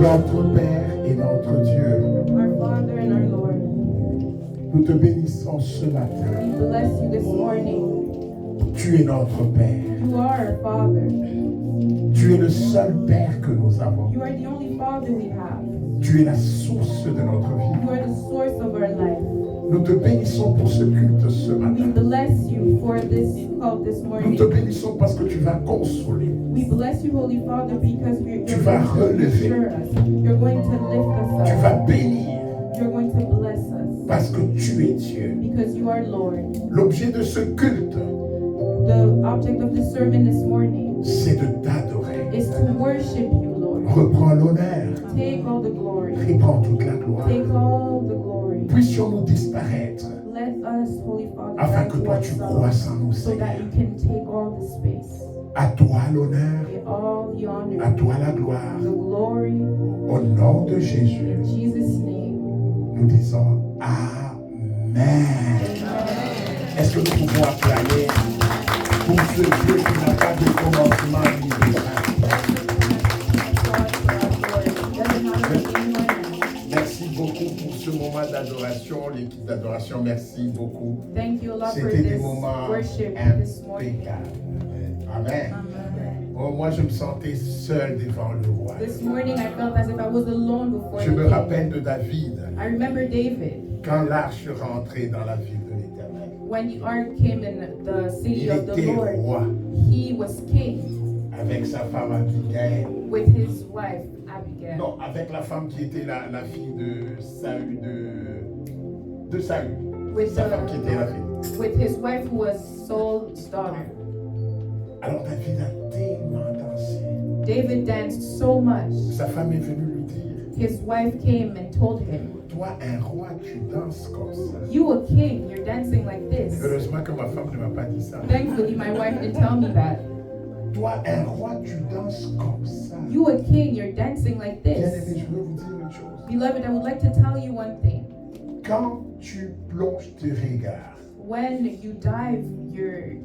Notre Père et notre Dieu, our Father and our Lord, nous te bénissons ce matin. we bless you this morning. Tu es notre Père. You are our Father. Tu es le seul Père que nous avons. You are the only Father we have. Tu es la source de notre vie. You are the source of our life. Nous te bénissons pour ce culte ce We matin. bless you for this cult this Nous morning. te bénissons parce que tu vas consoler. We bless you, Holy Father, because you're Tu going vas to relever. assure us. You're going to lift Tu us vas up. bénir You're going to bless us parce que tu es Dieu. because you are Lord. L'objet de ce culte, The object of this sermon this morning c'est de t'adorer. is to worship you, Lord. Reprends l'honneur Take all the glory. et prends toute la gloire. Take all the glory. Puissions-nous disparaître Let us, Holy Father, afin die que to toi tu ourselves croisses en nous, so that Seigneur. you can take all the space. À toi l'honneur, Give all the honor, à toi la gloire. the glory. Au nom de Jésus, In Jesus' name. nous disons Amen. Est-ce que nous pouvons acclamer pour ce Dieu qui n'a pas de commencement ni de fin? Merci beaucoup pour ce moment d'adoration, l'équipe d'adoration, merci beaucoup. Thank you, Lord, for C'était des this moments worship this morning. impeccables. Amen. Amen. Oh, moi, je me sentais seul devant le roi. This morning I felt as if I was alone before Je the me king. rappelle de David, I remember David quand l'arche rentrait dans la ville de l'Éternel. when the ark came in the city Il of the était Lord. roi He was king avec sa femme Abigail. with his wife Abigail. Non, avec la femme qui était la fille de Saül, de Saül. With, Sa femme qui était la fille. with his wife who was Saul's daughter. Alors David a tellement dansé. David danced so much. Sa femme est venue lui dire, His wife came and told him, toi un roi, tu danses comme ça. "You a king, you're dancing like this." Heureusement que ma femme ne m'a pas dit ça. Thankfully, my wife didn't tell me that. Toi un roi, tu danses comme ça. You a king, you're dancing like Bien-aimé, this. je veux vous dire une chose. Beloved, I would like to tell you one thing. Quand tu plonges tes regards When you dive, you're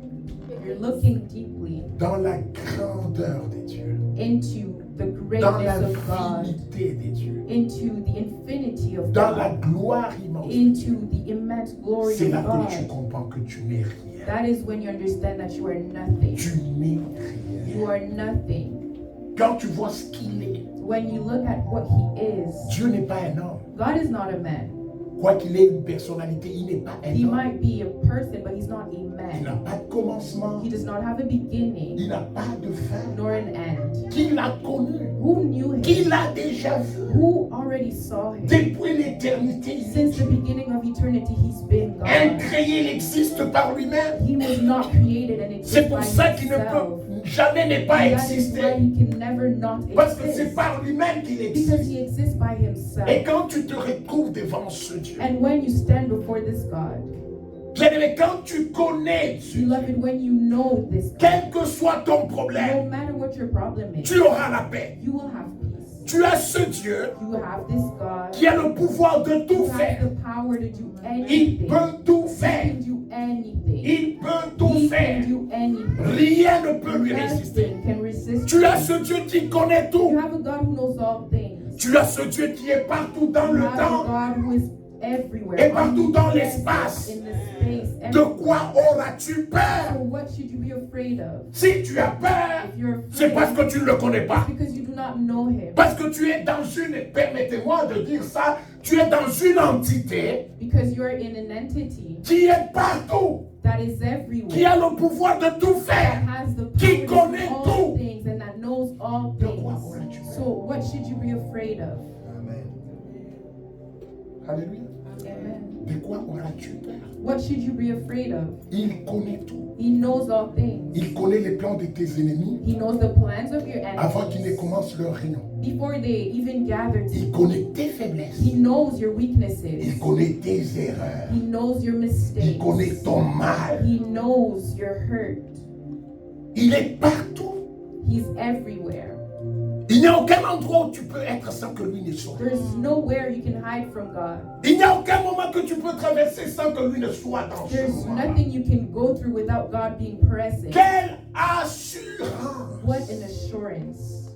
looking deeply dans la grandeur des dieux, into the dans greatness of God, l'infinité des dieux, into the infinity of dans la God, gloire immense, into the immense glory c'est of là que tu God. comprends que tu n'es rien. That is when you understand that you are nothing. Tu n'es You rien. are nothing. Quand tu vois ce qu'il est, When you look at what He is, Dieu n'est pas un homme. God is not a man. Quoi qu'il ait une personnalité, il n'est pas un He homme. might be a person, but He's not a Il man. n'a pas de commencement, He does not have a beginning il n'a pas de fin. nor an end. Qui l'a connu, Who knew Him? qui l'a déjà vu. Who already saw Him? Depuis l'éternité, Since the beginning of eternity, He's been God. incréé, il existe par lui-même. He was not created and C'est exists pour by ça qu'il ne Himself. peut jamais ne pas That is why exister. He can never not Parce que c'est exist. par lui-même qu'il Because existe. He exists by Et Himself. quand tu te retrouves devant ce Dieu, And when you stand before this God, bien-aimé, quand tu connais Dieu, beloved, when you know this God, quel que soit ton no problème, matter what your problem is, tu auras la paix. you will have peace. Tu as ce Dieu You have this God qui a le pouvoir de tout who has faire. the power to do Il anything. peut tout He faire. can do anything. Il peut tout He faire. can do anything. Rien ne peut lui résister. Nothing can resist Tu as him. ce Dieu qui connaît You tout. have a God who knows all things. Tu as ce Dieu qui est partout dans You le have a temps. God who is everywhere. Et partout dans omnipresent, l'espace. in the space, De everywhere. quoi auras-tu So peur? what should you be afraid of? Si tu as peur, If you're c'est parce afraid, que tu ne le connais pas. it's because you do not know him. Parce que tu es dans une, permettez-moi de dire ça, tu es dans une entité Because you're in an entity qui est partout, that is qui everywhere. a le pouvoir de tout That faire. has the Qui power to connaît do all tout. things and that knows all De quoi auras-tu things. peur? So what should you be afraid of? Amen. Alléluia. Amen. De quoi auras-tu peur? What should you be afraid of? Il connaît tout. He knows all things. Il connaît les plans de tes ennemis He knows the plans of your avant qu'ils ne enemies commencent leur réunion. before they even gather Il together. connaît tes faiblesses. He knows your Il weaknesses. connaît tes erreurs. He knows your Il mistakes. connaît ton mal. He knows your hurt. Il est partout. He's everywhere. Il n'y a aucun endroit où tu peux être sans que lui ne soit. There's nowhere you can hide from God. Il n'y a aucun moment que tu peux traverser sans que lui ne soit dans ce There's moment. nothing you can go through without God being present. Quelle assurance! What an assurance.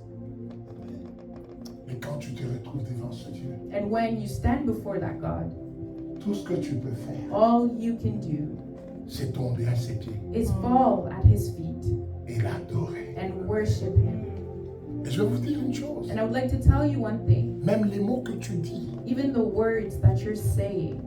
Et quand tu te retrouves devant ce Dieu, And when you stand before that God, tout ce que tu peux faire, all you can do c'est tomber à ses pieds is fall at his feet et l'adorer. and worship him. Et je vais vous dire une chose. And I would like to tell you one thing. Même les mots que tu dis Even the words that you're saying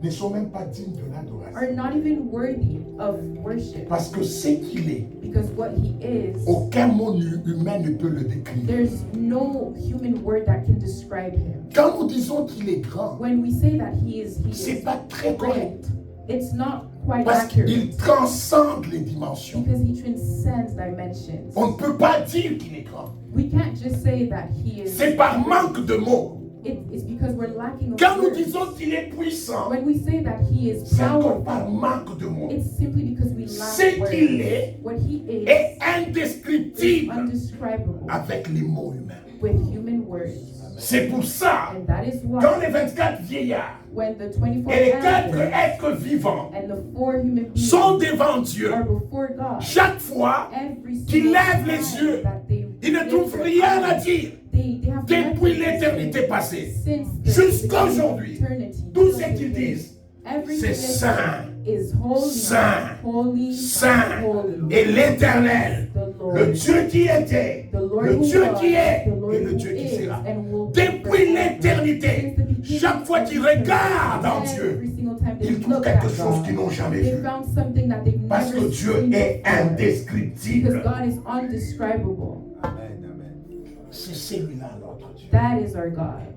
ne sont même pas dignes de are l'adoration. not even worthy of worship. Parce que ce qu'il est, Because what he is, aucun mot humain ne peut le décrire. there's no human word that can describe him. Quand nous disons qu'il est grand, When we say that he c'est is pas très correct. great, it's not quite Parce accurate. qu'il transcende les dimensions. Because he transcends dimensions. On ne peut pas dire qu'il est grand. We can't just say that he is. C'est par manque de mots. It's because we're lacking of Quand nous words. disons qu'il est puissant, When we say that he is c'est encore par powerful, manque de mots. it's simply because we Ce lack qu'il words. est What he is est indescriptible undescribable avec les mots humains. with human words. C'est pour ça, And that is quand why les 24 vieillards when the 24 et les 4 elders êtres vivants and the 4 human beings sont devant Dieu, are before God, chaque fois every qu'ils single lèvent les time yeux, that they ils ne lift trouvent their rien à eyes, dire. they have Depuis nothing to l'éternité say passée, since the jusqu'à beginning of aujourd'hui, eternity tout till ce qu'ils today. disent, Everything c'est they saint, say is holy, saint, holy, saint, holy. et l'Éternel, The Lord, le Dieu qui était, the Lord le who Dieu was, qui est the Lord et le who Dieu qui is, sera. and will be Depuis forever. l'éternité, Since the beginning chaque fois of qu'ils eternity, regardent en Dieu, every single time they ils trouvent look quelque at chose God, qu'ils n'ont jamais they vu. found something that they've Parce que never Dieu seen est before. Because indescriptible. God is undescribable. C'est celui-là notre Dieu. That is our God.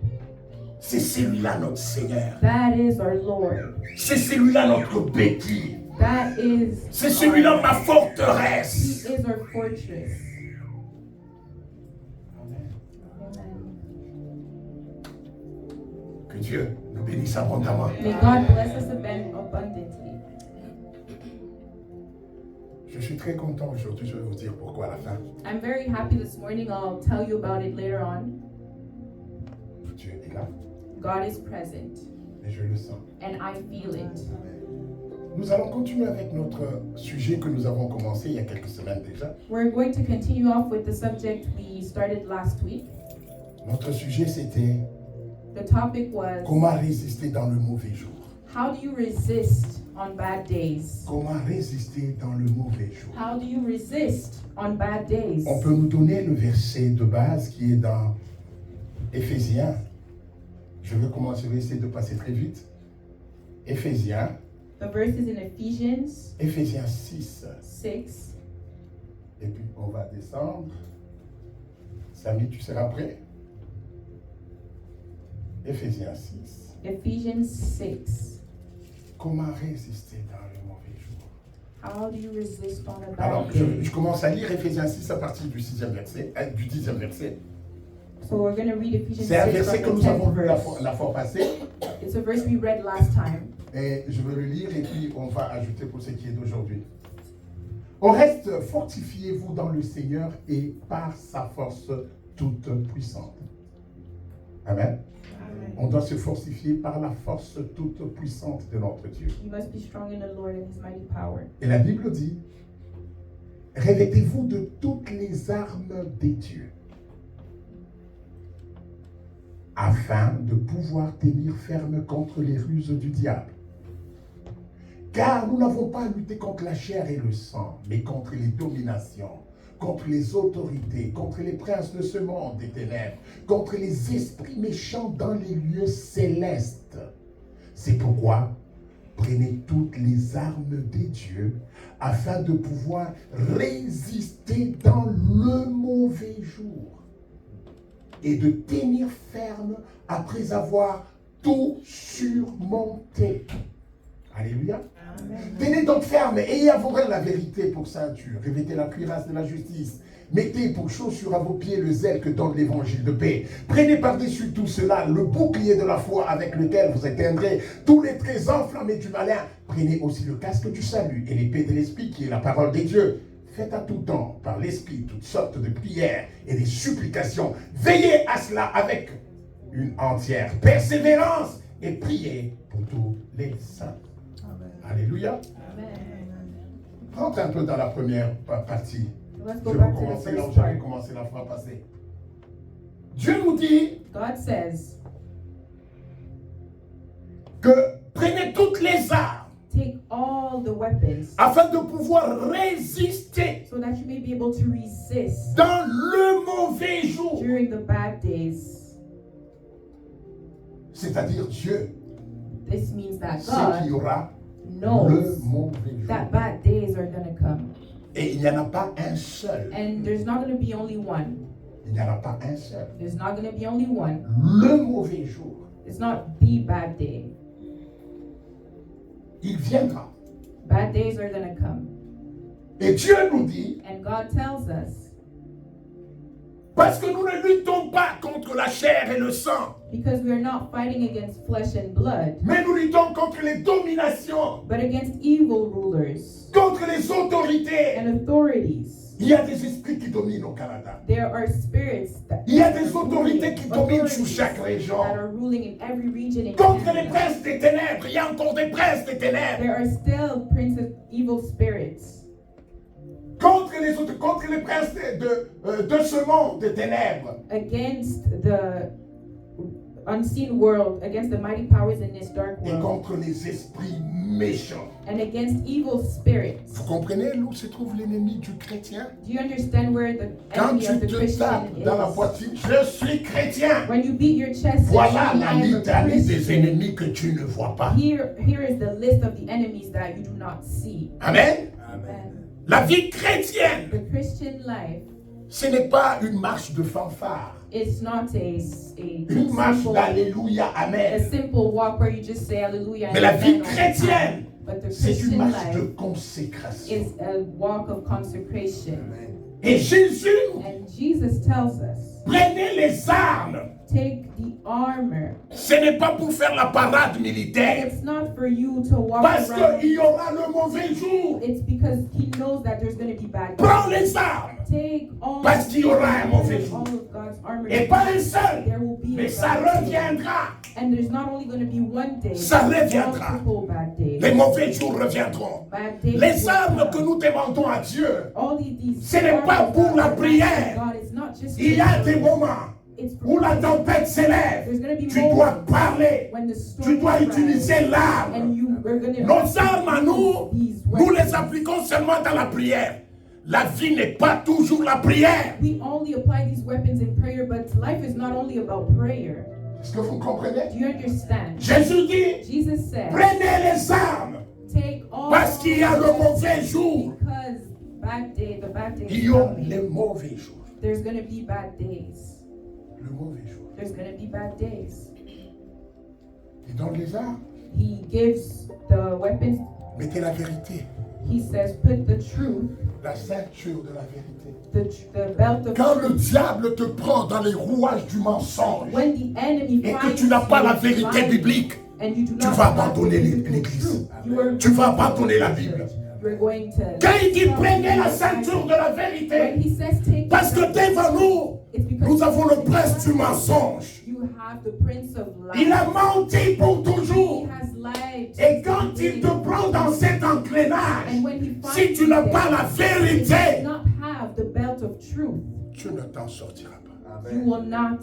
C'est celui-là notre Seigneur. That is our Lord. C'est celui-là notre béquille. That is C'est celui-là our- ma He forteresse. is our fortress. Amen. Que Dieu nous bénisse abondamment. May God bless us abundantly. Je suis très content aujourd'hui, je vais vous dire pourquoi à la fin. I'm very happy this morning. I'll tell you about it later on. Dieu est là God is present, et je le sens. and I feel it. Nous allons continuer avec notre sujet que nous avons commencé il y a quelques semaines déjà. We're going to continue off with the subject we started last week. Notre sujet c'était The topic was, comment résister dans le mauvais jour. how do you resist on bad days? Comment résister dans le mauvais jour. How do you resist on bad days? On peut nous donner le verset de base qui est dans Éphésiens. Je vais commencer, je vais essayer de passer très vite. Éphésiens, The verse is in Ephesians Éphésiens 6. 6. Et puis on va descendre. Samy, tu seras prêt? Éphésiens 6. Ephesians 6. Comment résister dans le mauvais jour? How do you resist on a Alors, bad day? je commence à lire Éphésiens 6 à partir du 6e verset, du 10e verset. So we're going to read Ephesians 6 C'est un verset que from the nous avons 10th lu verse. la fois passée. It's a verse we read last time. Et je vais le lire et puis on va ajouter pour ce qui est d'aujourd'hui. Au reste, fortifiez-vous dans le Seigneur et par sa force toute puissante. Amen. Amen. On doit se fortifier par la force toute puissante de notre Dieu. You must be strong in the Lord and His mighty power. Et la Bible dit, revêtez-vous de toutes les armes des dieux, afin de pouvoir tenir ferme contre les ruses du diable. Car nous n'avons pas à lutter contre la chair et le sang, mais contre les dominations, contre les autorités, contre les princes de ce monde des ténèbres, contre les esprits méchants dans les lieux célestes. C'est pourquoi prenez toutes les armes des dieux afin de pouvoir résister dans le mauvais jour et de tenir ferme après avoir tout surmonté. Alléluia. Amen. Tenez donc ferme, ayez à vos reins la vérité pour ceinture, revêtez la cuirasse de la justice, mettez pour chaussure à vos pieds le zèle que donne l'évangile de paix. Prenez par-dessus tout cela le bouclier de la foi avec lequel vous éteindrez tous les traits enflammés du malin. Prenez aussi le casque du salut et l'épée de l'esprit qui est la parole des dieux. Faites à tout temps, par l'esprit, toutes sortes de prières et des supplications. Veillez à cela avec une entière persévérance et priez pour tous les saints. Alléluia. Amen. Rentre un peu dans la première partie. Let's Je go vais back to the recommencer là où first j'avais part. commencé la fois passée. Dieu nous dit God says, que prenez toutes les armes take all the weapons afin de pouvoir résister so that you may be able to resist dans le mauvais jour. during the bad days. C'est-à-dire Dieu This means that sait qu'il y God aura le knows mauvais jour. that bad days are going to come. Et il n'y en a pas un seul. And there's not going to be only one. Il n'y en a pas un seul. There's not going to be only one. Le mauvais jour, It's not the bad day. il viendra. Bad days are going to come. Et Dieu nous dit, And God tells us, parce que nous ne luttons pas contre la chair et le sang, because we are not fighting against flesh and blood, mais nous luttons contre les dominations, but against evil rulers contre les autorités. and authorities. Il y a des esprits qui dominent au Canada. There are spirits that, Il y a des autorités qui dominent sur authorities chaque that région. are ruling in every region in Contre les Canada. princes des ténèbres, il y a encore des princes des ténèbres. There are still princes, evil spirits. Contre les princes de ce monde des ténèbres. Against the unseen world, against the mighty powers in this dark Et world, contre les esprits méchants. and against evil spirits. Vous comprenez où se trouve l'ennemi du chrétien? Do you understand where the Quand enemy of tu the te Christian tapes dans la is? poitrine, je suis chrétien. When you beat your chest, Voilà saying, la "I am a litanie des Christian," ennemis que tu ne vois pas. Here is the list of the enemies that you do not see. Amen. Amen. La vie chrétienne, The Christian life ce n'est pas une marche de fanfare. is not Une marche simple, d'alléluia, a amen. simple walk where you just say hallelujah. Mais and la amen vie all the time. chrétienne, But the c'est une Christian marche de life consécration. is a walk of consecration. Et Jésus, And Jesus tells us, prenez les armes. take the armor. Ce n'est pas pour faire la parade militaire. It's not for you to walk Parce around. qu'il y aura le mauvais jour. It's because he knows that there's going to be bad Prends days. les armes. Take all, Parce qu'il y aura un mauvais all jour. of God's armor. Et pas un seul. There will be Mais a ça bad day. reviendra. And there's not only going to be one day, Ça but reviendra. multiple bad days. Les mauvais jours reviendront. Bad days Les will armes come. que nous demandons à Dieu, All these ce n'est pas armors pour that la are prière. God, it's not just il y a for des prayer. moments It's for où la prayer. tempête s'élève. There's going to be Tu dois moments parler. when the storm Tu dois rises, utiliser l'arme. and you are going to Nos armes à nous, these nous les weapons. appliquons seulement dans la prière. La vie n'est pas toujours la prière. We only apply these weapons in prayer, but life is not only about prayer. Est-ce que vous comprenez? Do you understand? Jésus dit, Jesus said, prenez les armes. take all Parce qu'il y a le mauvais jour. because the bad day Il is y a coming. les mauvais jours. There's going to be bad days. Le mauvais jour. There's going to be bad days. Il donne les armes. He gives the weapons. Mettez la vérité. He says, put the truth, La ceinture de la vérité. the belt of Quand le truth. diable te prend dans les rouages du mensonge When the enemy et que finds tu n'as pas la you vérité lying, biblique, and you do tu not vas have abandonner the biblical l'Église. truth, you are Tu vas abandonner la Bible. You're going to. Quand il dit prenez la ceinture de la When vérité, he says take parce que the devant nous, it's because nous avons le prince du mensonge. you have the Prince of Il a Life. menti pour He toujours. has lied. Et quand il te prend dans cet engrenage, And when he finds si tu you n'as there, pas la if you do vérité, not have the belt of truth, tu ne t'en sortiras pas. you will not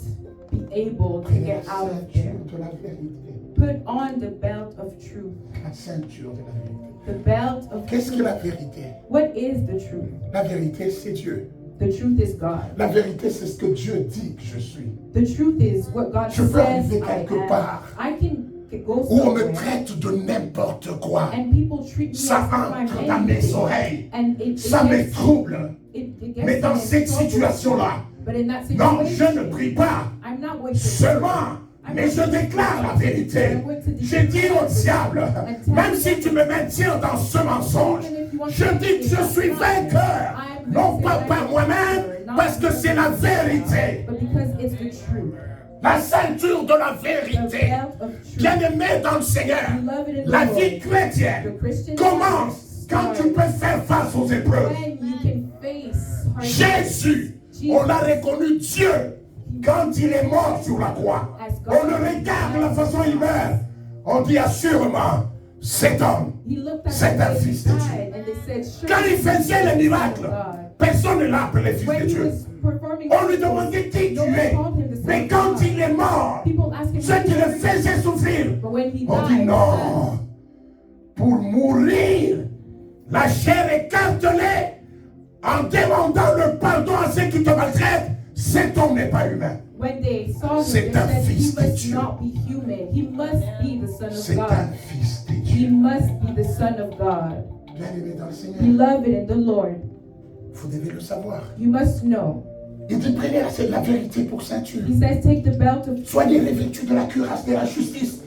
be able to Prenez la get out of ceinture there. de la vérité. Put on the belt of truth. La ceinture de la vérité. The belt of Qu'est-ce que truth. la vérité? What is the truth? La vérité, c'est Dieu. The truth is God. La vérité, c'est ce que Dieu dit que je suis. The truth is what God Je peux says arriver I quelque am. part I can go où on me somewhere traite de n'importe quoi. and people treat me Ça as if I'm entre dans mes anything. oreilles. And it Ça me gets, trouble. it Mais gets dans me cette trouble. situation-là, But in that non, je ne situation, prie pas I'm not going to seulement, mais je déclare la vérité. Je dis au diable, même si tu me maintiens dans ce mensonge, je dis que je suis vainqueur, non pas par moi-même, parce que c'est la vérité. but because it's the truth. La ceinture de la The vérité. belt of truth. Bien-aimé dans le Seigneur, Beloved in the la Lord, vie the chrétienne Christian commence quand tu peux faire face aux épreuves. when you can face hardship. Jésus, on l'a reconnu Dieu quand il est mort sur la croix. On le regarde de la façon il meurt. On dit assurément, cet homme, He looked at c'est the un way he fils de Dieu. died, and they said, Quand il "Surely faisait les miracles, God." personne ne l'a appelé fils de When he Dieu. was performing On lui miracles, demandait qui no tu one es. called him the son Mais of quand God. il est mort, People asked him, ceux qui le faisaient souffrir, but when he on dit died, non. Pour mourir, la chair écartelée, en demandant le pardon à ceux qui te maltraitent, cet homme n'est pas humain. when they saw him, C'est they un said, fils "He de must Dieu. not be human. He must be the son of C'est un God. fils de He Dieu. must be the son of God." Bien-aimé dans le Seigneur, Beloved in the Lord, vous devez le savoir. you must know. Il dit prenez la vérité pour ceinture. He says, take the belt of Soyez revêtus de la cuirasse de la justice.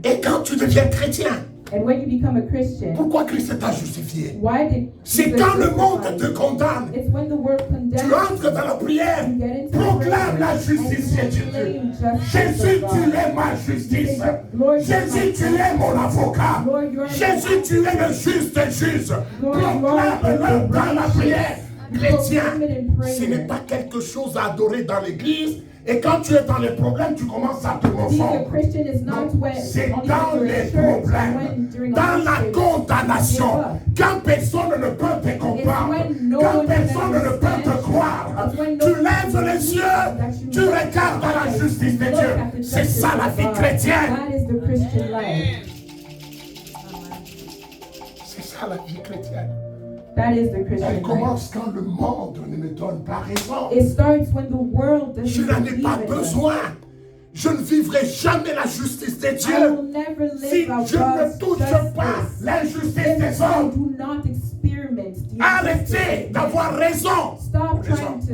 Et quand tu deviens chrétien, And when you become a Christian, pourquoi Christ t'a justifié? why did C'est Jesus quand le justify monde you? te condamne. It's when the world condemns Tu entres dans la prière, you, get into proclame la prayer, justice and de you Dieu. proclaim justice Jésus, of tu God. es ma justice. Lord, Jésus, tu es mon avocat. Lord, you are Jésus, tu es le juste juge. Lord, you are Proclame-le dans la prière. Chrétien, proclaim it in prayer. ce n'est pas quelque chose à adorer dans l'église. Et quand tu es dans les problèmes, tu commences à te Being a confondre. Christian is not when C'est only dans when you're les in church, when problèmes, during dans la hardship. condamnation, quand personne ne peut te comprendre, quand personne ne peut te croire, tu lèves les yeux, tu regardes dans la justice de Dieu. C'est ça la vie chrétienne. That is the Christian life. C'est ça la vie chrétienne. That is the Elle Christian life. commence quand le monde ne me donne pas raison. It starts when the world Je doesn't n'en ai believe pas in us. besoin. Je ne vivrai jamais la justice de I will Dieu never si live out je ne God's touche pas justice. l'injustice If des I hommes. do not experiment the Arrêtez injustice of d'avoir men. raison. Stop Les trying hommes. to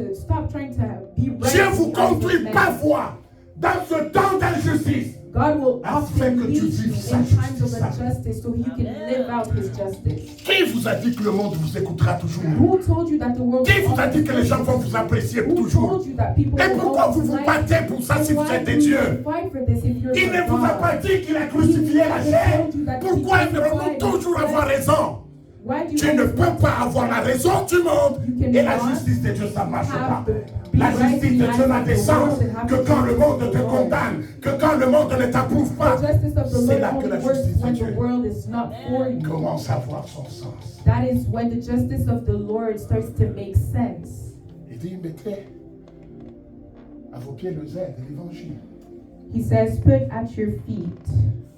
be right. Dieu in vous the eyes of conduit men. parfois dans ce temps d'injustice. God will Afin often que tu lead you vives in sa times of justice. injustice so you can live out His justice. Qui vous a dit que le monde vous écoutera toujours? Who told you that the world Qui will vous a dit always que les gens vont listen? vous apprécier Who toujours? told you that people Et will pourquoi always vous vous like battez you? pour ça And si vous why êtes do des you dieux? fight for this if you're Il ne vous a God? pas dit qu'il a crucifié la chair. Pourquoi devons-nous crucified toujours avoir raison? Why do you Tu ne always peux want pas to avoir la raison du monde et la cannot justice de Dieu, ça ne marche pas. have the- La be right justice de in the Dieu eyes n'a of de the sens world and have que the quand le justice monde of te the Lord. condamne, que quand le monde ne t'approuve pas. The justice of the C'est Lord là que only la works justice de when Dieu the world is not for you. commence à avoir son sens. That is when the justice of the Lord starts to make sense. Il dit, mettez à vos pieds le zèle de l'évangile. He says, put at your feet,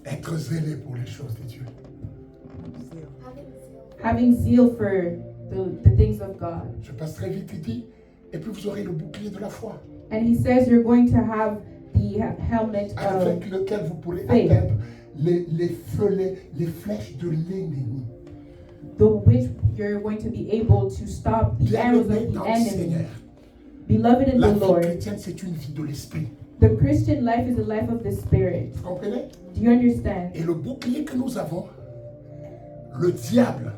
Être zélé pour les choses de Dieu. having zeal for the things of God. Je passe très vite, il dit, et puis vous aurez le bouclier de la foi, And he says you're going to have the helmet of avec lequel vous pourrez faith. atteindre les flèches de l'ennemi. the which you're going to be able to stop the arrows of Bien-aimé the dans le enemy. Seigneur, Beloved in la the vie Lord, chrétienne, c'est une vie de l'esprit. the Christian life is a life of the Spirit. Vous comprenez? Do you understand? Et le bouclier que nous avons, le diable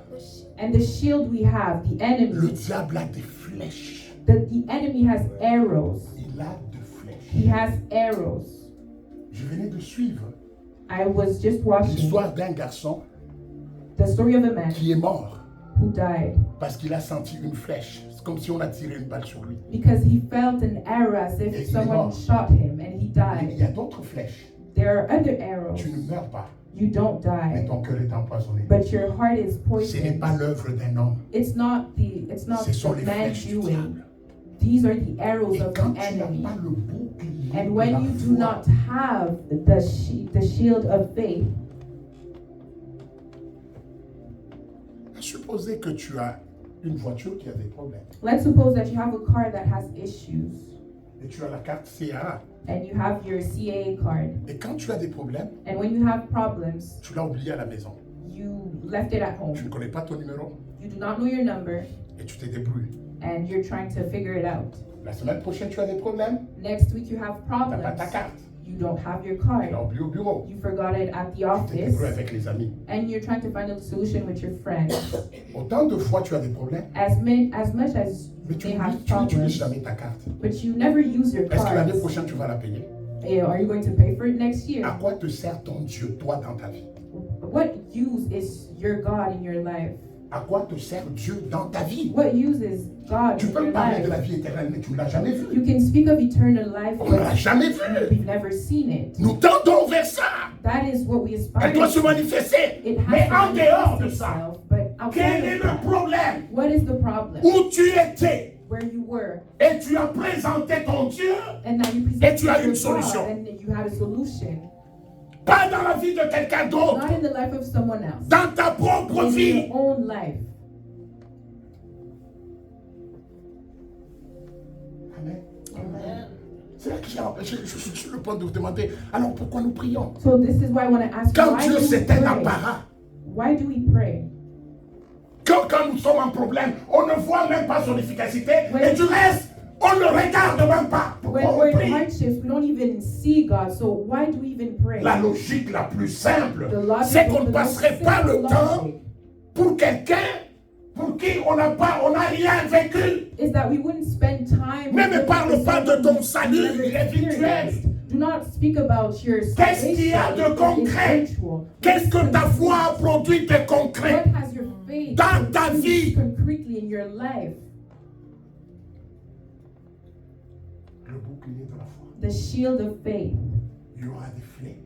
And the shield we have, the Le enemy, diable a des flèches. the enemy has arrows. Il a des flèches. He has arrows. Je venais de suivre I was just watching l'histoire d'un garçon the story of a man qui est mort who died parce qu'il a senti une flèche comme si on a tiré une balle sur lui. because he felt an arrow as Et if il est someone mort. shot him and he Il died. y a d'autres flèches. There are other arrows. Tu ne meurs pas, You don't mais die, ton cœur est empoisonné. but your heart is Ce n'est pas poisoned. l'œuvre d'un homme. It's not Ce sont the les man flèches du doing. diable. These are the arrows Et of quand the tu n'as enemy. pas le bouclier And de when la you do foi, not have the shield of faith, supposez que tu as une voiture qui a des problèmes let's suppose that you have a car that has issues et tu as la carte CAA. and you have your CAA card. Et quand tu as des problèmes, And when you have problems, tu l'as oublié à la maison. you left it at Tu home. ne connais pas ton numéro You do not know your number et tu te débrouilles. and you're trying to figure it out. La semaine prochaine, tu as des problèmes, Next week you have tu n'as pas ta problems. carte. You don't have your Tu l'as card. oublié au bureau. You forgot it at the Tu te office débrouilles avec les amis. and you're trying to find a solution with your friends. Autant de fois tu as des problèmes, As much as mais tu they have n'utilises problems, jamais ta carte. but you never use your Est-ce que l'année cards. prochaine, tu vas la payer? Are you going to pay for it next year? À quoi te sert ton Dieu, toi, dans ta vie? What use is your God in your life? À quoi te sert Dieu dans ta vie? What use is God Tu in peux your me parler de la life? vie éternelle, mais tu ne l'as jamais vu. You can speak of eternal life, On ne l'a but jamais vu. we've never seen it. Nous tendons vers ça. That is what we aspire Elle doit se to. manifester. It Mais has en to dehors de manifest ça, itself, but quel outside est of le that, problème? what is the problem? Où tu étais Where you were, et tu as présenté ton Dieu, and now you Et tu as presented une your solution. God, and you had a solution. pas dans la vie de quelqu'un d'autre, Not in the life of someone else, dans ta propre in vie. your own life. Amen. C'est là que je suis sur le point de vous demander, alors pourquoi nous prions? So this is why I want to ask you, Quand why Dieu do we c'est un pray? apparat, Why do we pray? quand nous sommes en problème, on ne voit même pas son efficacité, When- et du reste, on ne regarde même pas. Pourquoi When on we're in prie? hardships, we don't even see God. So why do we even pray? La logique la plus simple, The logic c'est is qu'on ne the passerait most pas le simple temps logic pour quelqu'un pour qui on n'a rien vécu. is that we wouldn't spend time. Ne me with parle pas de ton someone salut, who's never il est virtuel. experienced. Do not speak about your Qu'est-ce qu'il y a salvation. de concret? It's virtual. Qu'est-ce que ta foi a produit de concret What has your faith dans ta produced vie? concretely in your life? Le bouclier de la foi. The shield of faith. Il y aura des flèches,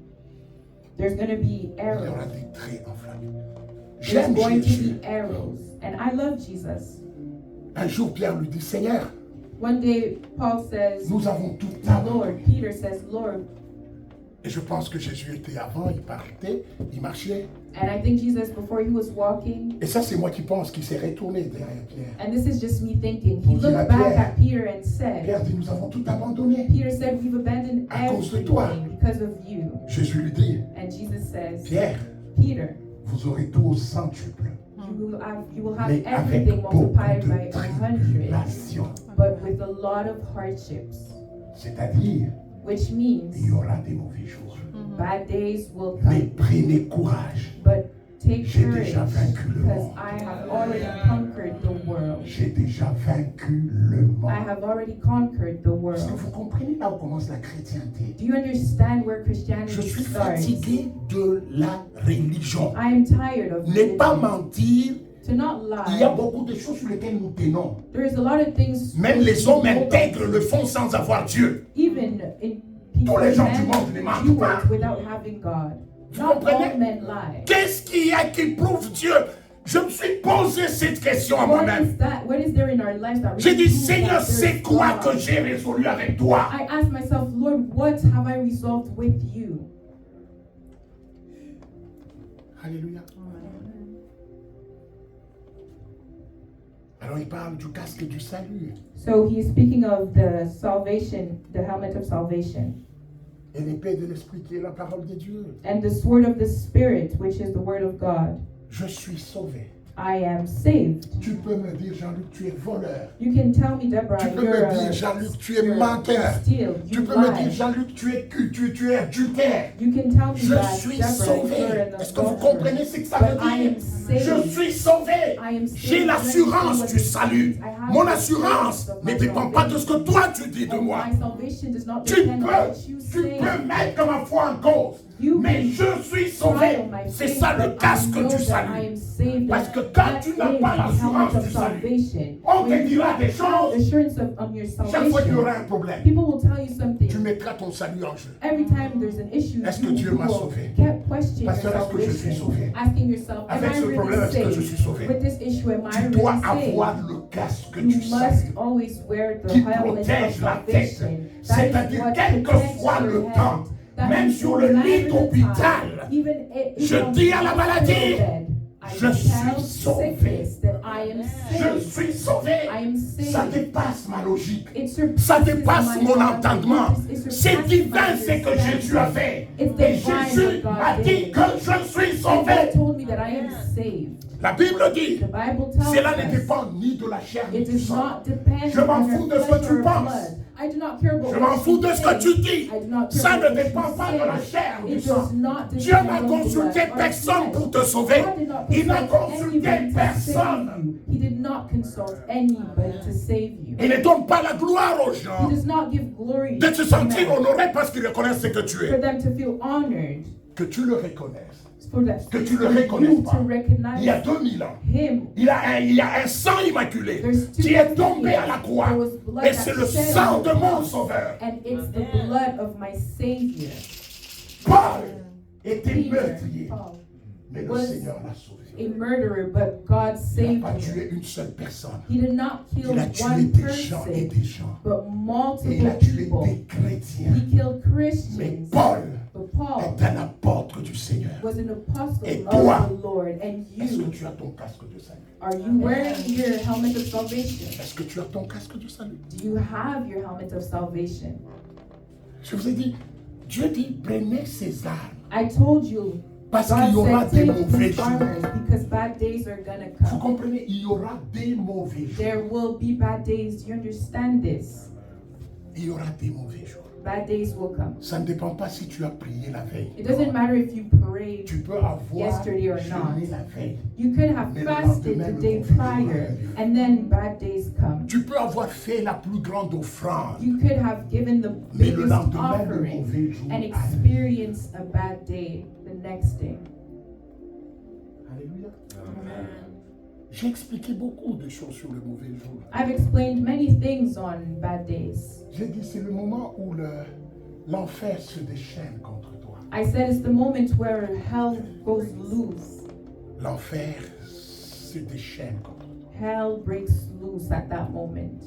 There's going to be il y aura arrows. des traits enflammés. There's J'aime going to Jésus. be arrows. And I love Jesus. Un jour, Pierre lui dit, Seigneur, One day, Paul says, nous avons tout abandonné. Lord. Peter says, Lord. Et je pense que Jésus était avant, il partait, il marchait. And I think Jesus, before he was walking, Et ça, c'est moi qui pense qu'il s'est retourné derrière Pierre. and this is just me thinking, he Pour dire à looked back Pierre, at Peter and said, Pierre dit, nous avons tout abandonné. Peter said, we've abandoned À cause de toi. everything because of you. Jésus lui dit, And Jesus says, Pierre, Peter, vous aurez tout au centuple, you will have mais avec everything beaucoup multiplied de by 100, tribulations. but with a lot of hardships, C'est-à-dire, which means il y aura des mauvais jours. bad days will Mais come. prenez courage. But take J'ai courage, déjà vaincu le because monde. I have already conquered the world. J'ai déjà vaincu le monde. I have already conquered the Est-ce que world. vous comprenez là où commence la chrétienté? Do you understand where Je Christianity suis starts? fatigué de la religion. I am tired of Ne pas religion. mentir, To not il y a lie. beaucoup de choses sur lesquelles nous tenons. There is a lot of things. Même les hommes we hold on intègres to. le font sans avoir Dieu. Even in Tous les gens du men monde ne mentent do pas. it without having God. Vous Not comprenez? all men lie. Qu'est-ce qu'il y a qui prouve Dieu? Je me suis posé cette question à What moi-même. is that? What is there in our lives that J'ai dit, proves that Seigneur, there c'est is quoi God? que j'ai résolu avec toi? I asked myself, Lord, what have I resolved with you? Alléluia. Alors il parle du casque du salut So he is speaking of the salvation, the helmet of salvation, et l'épée de l'esprit qui est la parole de Dieu. and the sword of the Spirit, which is the word of God. Je suis sauvé. I am saved. Tu peux me dire, Jean-Luc, tu es voleur. You can tell me, Deborah, Tu peux you're me dire, Jean-Luc, tu es you're menteur. steal, Tu you peux me dire, lie. Jean-Luc, tu es adultère. You can tell me Je that, suis Deborah, sauvé. you're an Est-ce que vous adulterer. comprenez ce que ça But veut I dire? am saved. Je suis sauvé. I am saved. J'ai l'assurance du salut. I have Mon the assurance assurance of ne my dépend pas de ce que toi tu dis de And moi. my salvation does not Tu depend on peux, what you tu say. peux mettre ma foi en cause. Mais je suis sauvé. C'est ça le casque du salut. Parce que quand tu n'as pas l'assurance du salut, on te dira des choses. Chaque fois qu'il y aura un problème, People will tell you something. tu mettras ton salut en jeu. Every time there's an issue, Est-ce que Dieu m'a sauvé? kept questioning your Pasteur, est-ce que je suis salvation, sauvé? asking yourself, am Avec I ce problème, really est-ce que je saved? suis sauvé? With this issue, am I Tu dois really avoir saved? le casque You du must salut always wear the qui helmet of protège la tête. salvation. That is C'est-à-dire, what quel que protects soit your le head. temps, That même means sur no le matter lit the d'hôpital, time, even je on dis the à la maladie, hospital bed, I je suis tell sauvé. sickness that I am Je saved. suis sauvé. I am saved. Ça dépasse ma logique. It surpasses Ça dépasse my mon logic. entendement. It surpasses C'est my divin ce que understanding. Jésus a fait. It's Et divine Jésus what God m'a dit did. que je suis And God sauvé. told me that I am saved. La Bible dit, The Bible tells cela ne us dépend ni de la chair ni it du does sang. not depend Je m'en on fous your de ce que flesh tu or penses. blood. I do not care about Je what m'en fous de ce que think. tu dis. I do not care Ça about ne what dépend you pas de la say. chair ou du It sang. does not Dieu depend n'a on consulté blood or personne flesh. pour te sauver. God did not Il n'a consult consulté anybody to personne. save you. He did not consult anybody to save you. Il ne donne pas la gloire aux He gens does not give glory de te to sentir men, honoré parce qu'ils reconnaissent ce que tu for es. them to feel honored, Que tu le reconnaisses. for that Que tu le for reconnaisses you pas. to Il y a recognize 2000 ans, him. il y a un sang immaculé There's qui est tombé à la croix. There was blood Et c'est that le shed sang on de the mon cross, sauveur. and it's the blood of my Savior. Paul était Peter, meurtrier, Paul, mais le was Seigneur l'a sauvé. a murderer, but God Il n'a saved pas him. tué une seule personne. He did not kill Il a tué one des gens et person, des gens. but Et il multiple a tué people. des chrétiens. He killed Mais Christians. Paul But Paul est un apôtre du Seigneur. was an apostle Et of toi, the Lord. And est-ce que you, tu as ton casque de salut? are you wearing your helmet of salvation? Est-ce que tu as ton casque de salut? Do you have your helmet of salvation? Je vous ai dit, Dieu dit, prenez ces armes. I told you, Parce qu'il y God aura said, des take mauvais these jours. armors because bad days are gonna Vous come. comprenez? Il y aura des mauvais jours. There will be bad days. Do you understand this? Il y aura des mauvais jours. Bad days will come. Ça ne dépend pas si tu as prié la veille. It doesn't matter if you prayed. Tu peux avoir Yesterday or not. jeûné la veille. You could have Mais le fasted lendemain, the le day mauvais jour prior, arrive. and then bad days come. Tu peux avoir fait la plus grande offrande. You could have given the Mais le biggest lendemain, le offering mauvais jour and arrive. experience a bad day the next day. Alléluia. J'ai expliqué beaucoup de choses sur le mauvais jour. I've explained many things on bad days. J'ai dit, c'est le moment où l'enfer se déchaîne contre toi. I said it's the moment where hell goes loose. L'enfer se déchaîne contre toi. Hell breaks loose at that moment.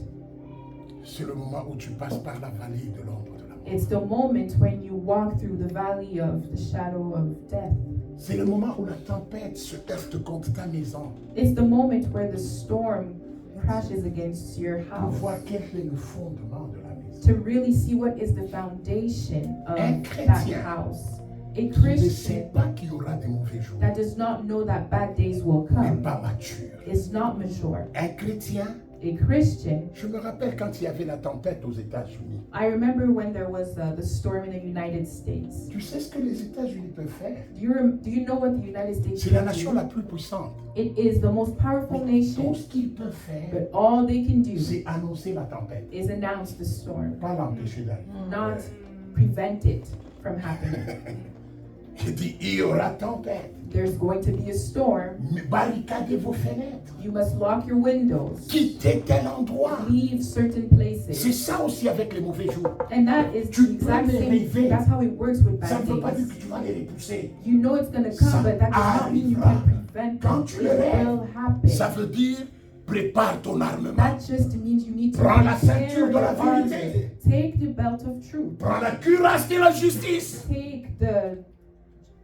C'est le moment où tu passes par la vallée de l'ombre de la mort. It's the moment when you walk through the valley of the shadow of death. C'est le moment où la tempête se heurte contre ta maison It's the moment where the storm crashes against your pour house. voir quel est le fondement de la maison. To really see what is the foundation of Un that chrétien house. A Tu ne sais Christian pas qu'il y aura des mauvais jours, that does not know that bad days will mais come pas mature. is not mature. Un chrétien, A Christian, je me rappelle quand il y avait la tempête aux États-Unis. I remember when there was the storm in the United States. Tu sais ce que les États-Unis peuvent faire? Do you know what the United States C'est la can nation do? la plus puissante. It is the most powerful Tout nation, ce qu'ils peuvent faire, but all they can do c'est annoncer la tempête, is announce the storm, pas l'empêcher d'arriver. not prevent it from happening. Je dis, il y aura tempête. There's going to be a storm. Mais barricadez vos fenêtres. You must lock your windows. Quittez tel endroit. Leave certain C'est places. ça aussi avec les mauvais jours. And that is Tu the exact peux les same. rêver. That's how it works with Ça bad ne veut pas dire days. que tu vas les repousser. You know it's going to Ça come, but that does not mean you can prevent Quand it. tu It le rêves, will happen. ça veut dire prépare ton armement. That just means you need to Prends la prepare ceinture de la your armor. vérité. Take the belt of truth. Prends la cuirasse de la justice. Take the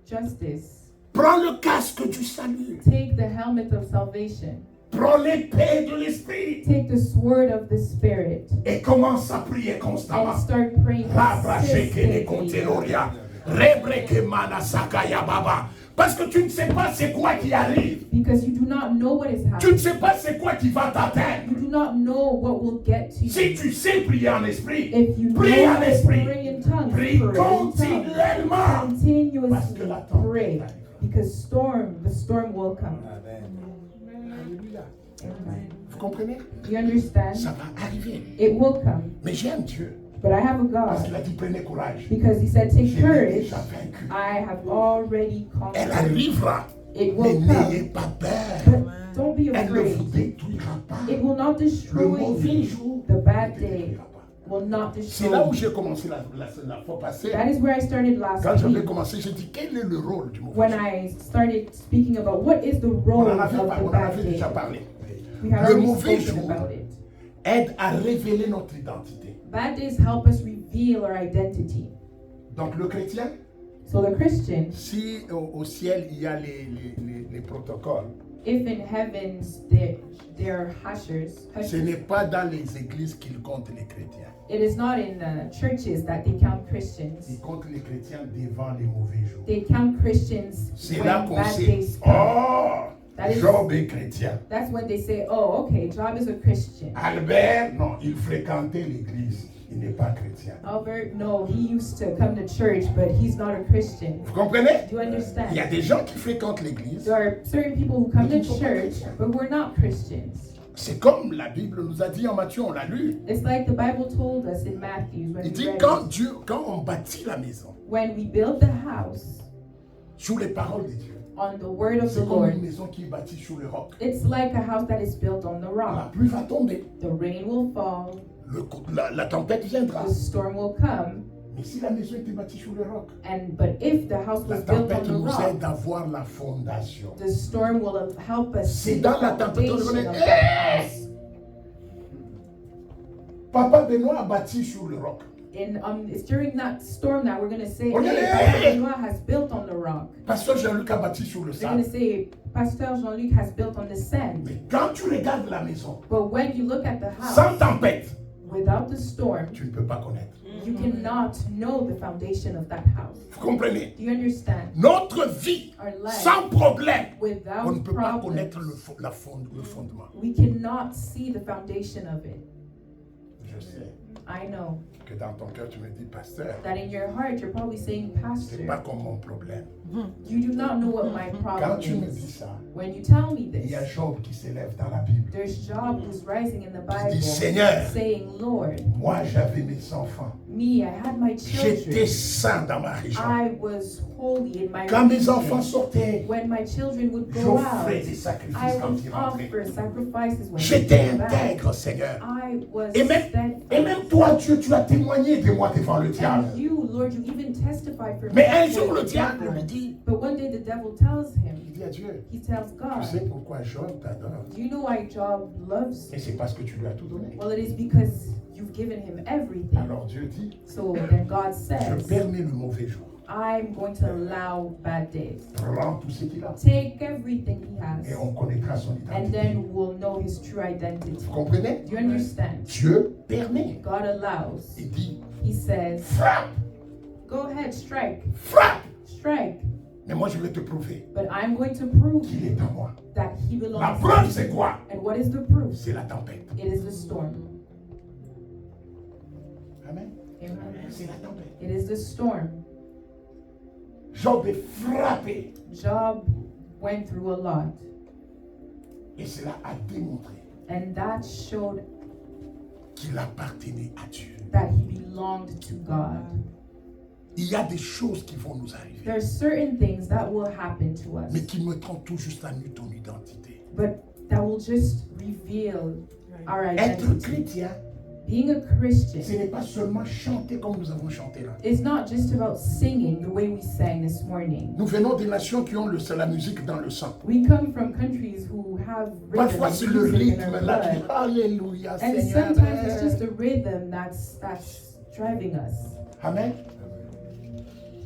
justice. Prends le casque du salut. Take the helmet of salvation. Prends l'épée de l'esprit. Take the sword of the Spirit. Et commence à prier constamment. And start praying consistently. Parce que tu ne sais pas c'est quoi qui arrive. Because you do not know what is Tu ne happening. sais pas c'est quoi qui va t'atteindre. You do not know what will get to you. Si tu sais prier en esprit, If you know prie en how to esprit. pray in tongues, Prie pray in tongues. continuellement. Parce que Continuously la tempête pray. arrive. Because the storm will come. Alléluia. Amen. Vous comprenez? You understand? Ça va arriver. It will come. Mais j'aime Dieu. But I have a Parce God. qu'il a dit prenez courage. Because he said, take J'ai courage. déjà vaincu. I have already Elle conquered. arrivera. It Mais will n'ayez come. pas peur. But don't be Elle ne vous afraid. détruira pas. It will not Le destroy mauvais you. jour The ne bad te day détruira pas. will not C'est là où destroy you. j'ai commencé la fois passée. That is where I started last Quand j'avais week. commencé, j'ai dit quel est le rôle du mauvais When jour? I started speaking about what is the On role en of avait the bad déjà day. parlé. We have Le already mauvais spoken jour about it. aide à révéler notre identité. Bad days help us reveal our identity. Donc le chrétien, So the Christian, si au ciel il y a les protocoles, if in heavens there are hushers, ce n'est pas dans les églises qu'ils comptent les chrétiens. it is not in the churches that they count Christians. Ils comptent les chrétiens devant les mauvais jours. They count Christians C'est là when qu'on bad sait, days come. oh, That is- Job est chrétien. That's when they say, oh, okay, Job is a Christian. Albert, non, il fréquentait l'église, il n'est pas chrétien. Albert, no, he used to come to church, but he's not a Christian. Vous comprenez? Do you understand? Il y a des gens qui fréquentent l'église. There are certain people who come to church, but we're not Christians. C'est comme la Bible nous a dit en Matthieu, on l'a lu. It's like the Bible told us in Matthew when Il we dit read quand on bâtit la maison when we build the house sur les paroles de Dieu, on the word of the c'est comme une Lord, maison qui est bâtie sur le roc. it's like a house that is built on the La rock. pluie va tomber, The rain will fall, la tempête viendra. the storm will come, Mais si la maison était bâtie sur le roc, but if the house la was built on tempête the nous rock, aide à voir la fondation. the storm will help us C'est see the dans la tempête, on foundation dit, of that house. Papa Benoît a bâti sur le roc. It's during that storm that we're going to say, Oh, hey, yeah. Pastor Benoit has built on the rock. Pasteur Jean-Luc a bâti sur le They're going sable. to say, Pastor Jean-Luc has built on the sand. Mais quand tu regardes la maison, But when you look at the sans house, tempête, without the storm, tu ne peux pas connaître. you cannot know the foundation of that house. Vous comprenez? Do you understand? Notre vie, Our life, sans problème, on ne without peut pas problems, connaître le fondement. we cannot see the foundation of it. Je sais I know que dans ton cœur, tu me dis, pasteur, that in your heart, you're probably saying, c'est pas Pastor, comme mon problème. you do not know what my Quand problem tu me dis is. ça, When you tell me il y a this, Job qui s'élève dans la Bible. there's Job who's rising in the Qui dit, Bible Seigneur, saying, Lord, moi j'avais mes enfants. me, I had my J'étais children. saint dans ma région. I was holy in my Quand mes region. enfants sortaient, When my children would go out, j'offrais des I sacrifices quand would ils rentraient. offer sacrifices when J'étais they came back. intègre, Seigneur. I was Et même steadfast. toi, Dieu, tu as témoigné de moi devant le diable. And you, Lord, you even testified for me. Mais un before jour, le the diable devil. lui dit, But one day the devil tells il him, dit à Dieu, he tells tu sais God, pourquoi Job t'adore? do you know why Job loves Et you? c'est parce que tu lui as tout donné. Well, it is because you've given him everything. Alors Dieu dit, So then God je says, permets le mauvais jour. I'm going to allow bad days. Prends tout ce qu'il a. Take everything he Et has, on connaîtra son and identité. then we'll know his true identity. Vous comprenez? Do you understand? Dieu permet. God allows. Il dit, He says, frappe, go ahead, strike, frappe. strike. Mais moi, je vais te prouver But I'm going to prove qu'il est en moi. that he La belongs preuve, to me. c'est quoi? And what is the proof? C'est la tempête. It is the storm. Amen. Amen. C'est la tempête. It is the storm. Job est frappé. Job went through a lot. Et cela a démontré And that showed qu'il appartenait à Dieu. that he belonged to God. Il y a des choses qui vont nous arriver, There are certain things that will happen to us, mais qui mettront tout juste à nu ton identité. but that will just reveal our Être identity. chrétien, Being a ce Christian n'est pas seulement chanter comme nous avons chanté là. is not just about singing the way we sang this morning. Nous venons des nations qui ont la musique dans le sang. We come from countries who have rhythm Parfois, c'est and le music in rythme our là qui blood. Alléluia, And Seigneur. sometimes it's just the rhythm that's driving us. Amen.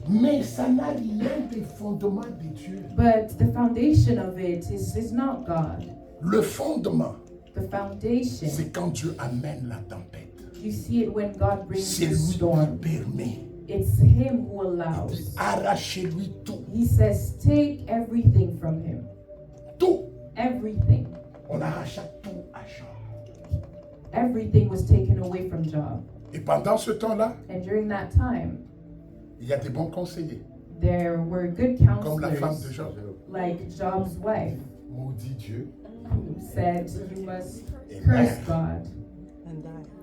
Mais ça n'a rien des fondements de Dieu. But the foundation of it is not God. Le fondement, The foundation, c'est quand Dieu amène la tempête. you see it when God brings C'est the lui storm. qui permet. It's Him who Il dit, allows. arrachez-lui tout. He says, take everything from Him. Tout. Everything. On arracha tout à Job. Everything was taken away from Job. Et pendant ce temps-là, And during that time, il y a des bons conseillers, there were good comme la femme de counselors, Job. like Job's wife, Maudit Dieu. who said, you must Et curse meurs. God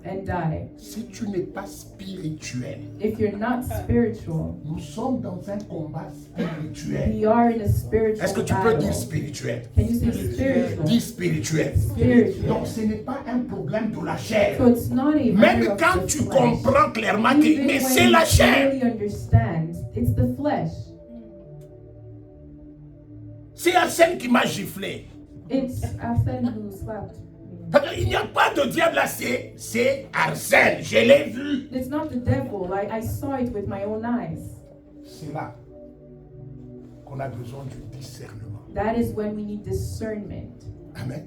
and die. Si tu n'es pas spirituel, If you're not spiritual, nous sommes dans un combat spirituel. we are in a spiritual Est-ce que tu peux dire battle. spirituel? Can you say spiritual? Dis spirituel. Spiritual. Donc ce n'est pas un problème de la chair. So it's not a Même matter of quand the tu flesh. comprends clairement que Even mais when c'est la you chair. really understand, it's the flesh. C'est Arsène qui m'a giflé. It's Arsene who slapped me. Parce qu'il n'y a pas de diable là, c'est Arsène. Je l'ai vu. It's not the devil. I saw it with my own eyes. C'est là qu'on a besoin du discernement. That is when we need discernment. Amen.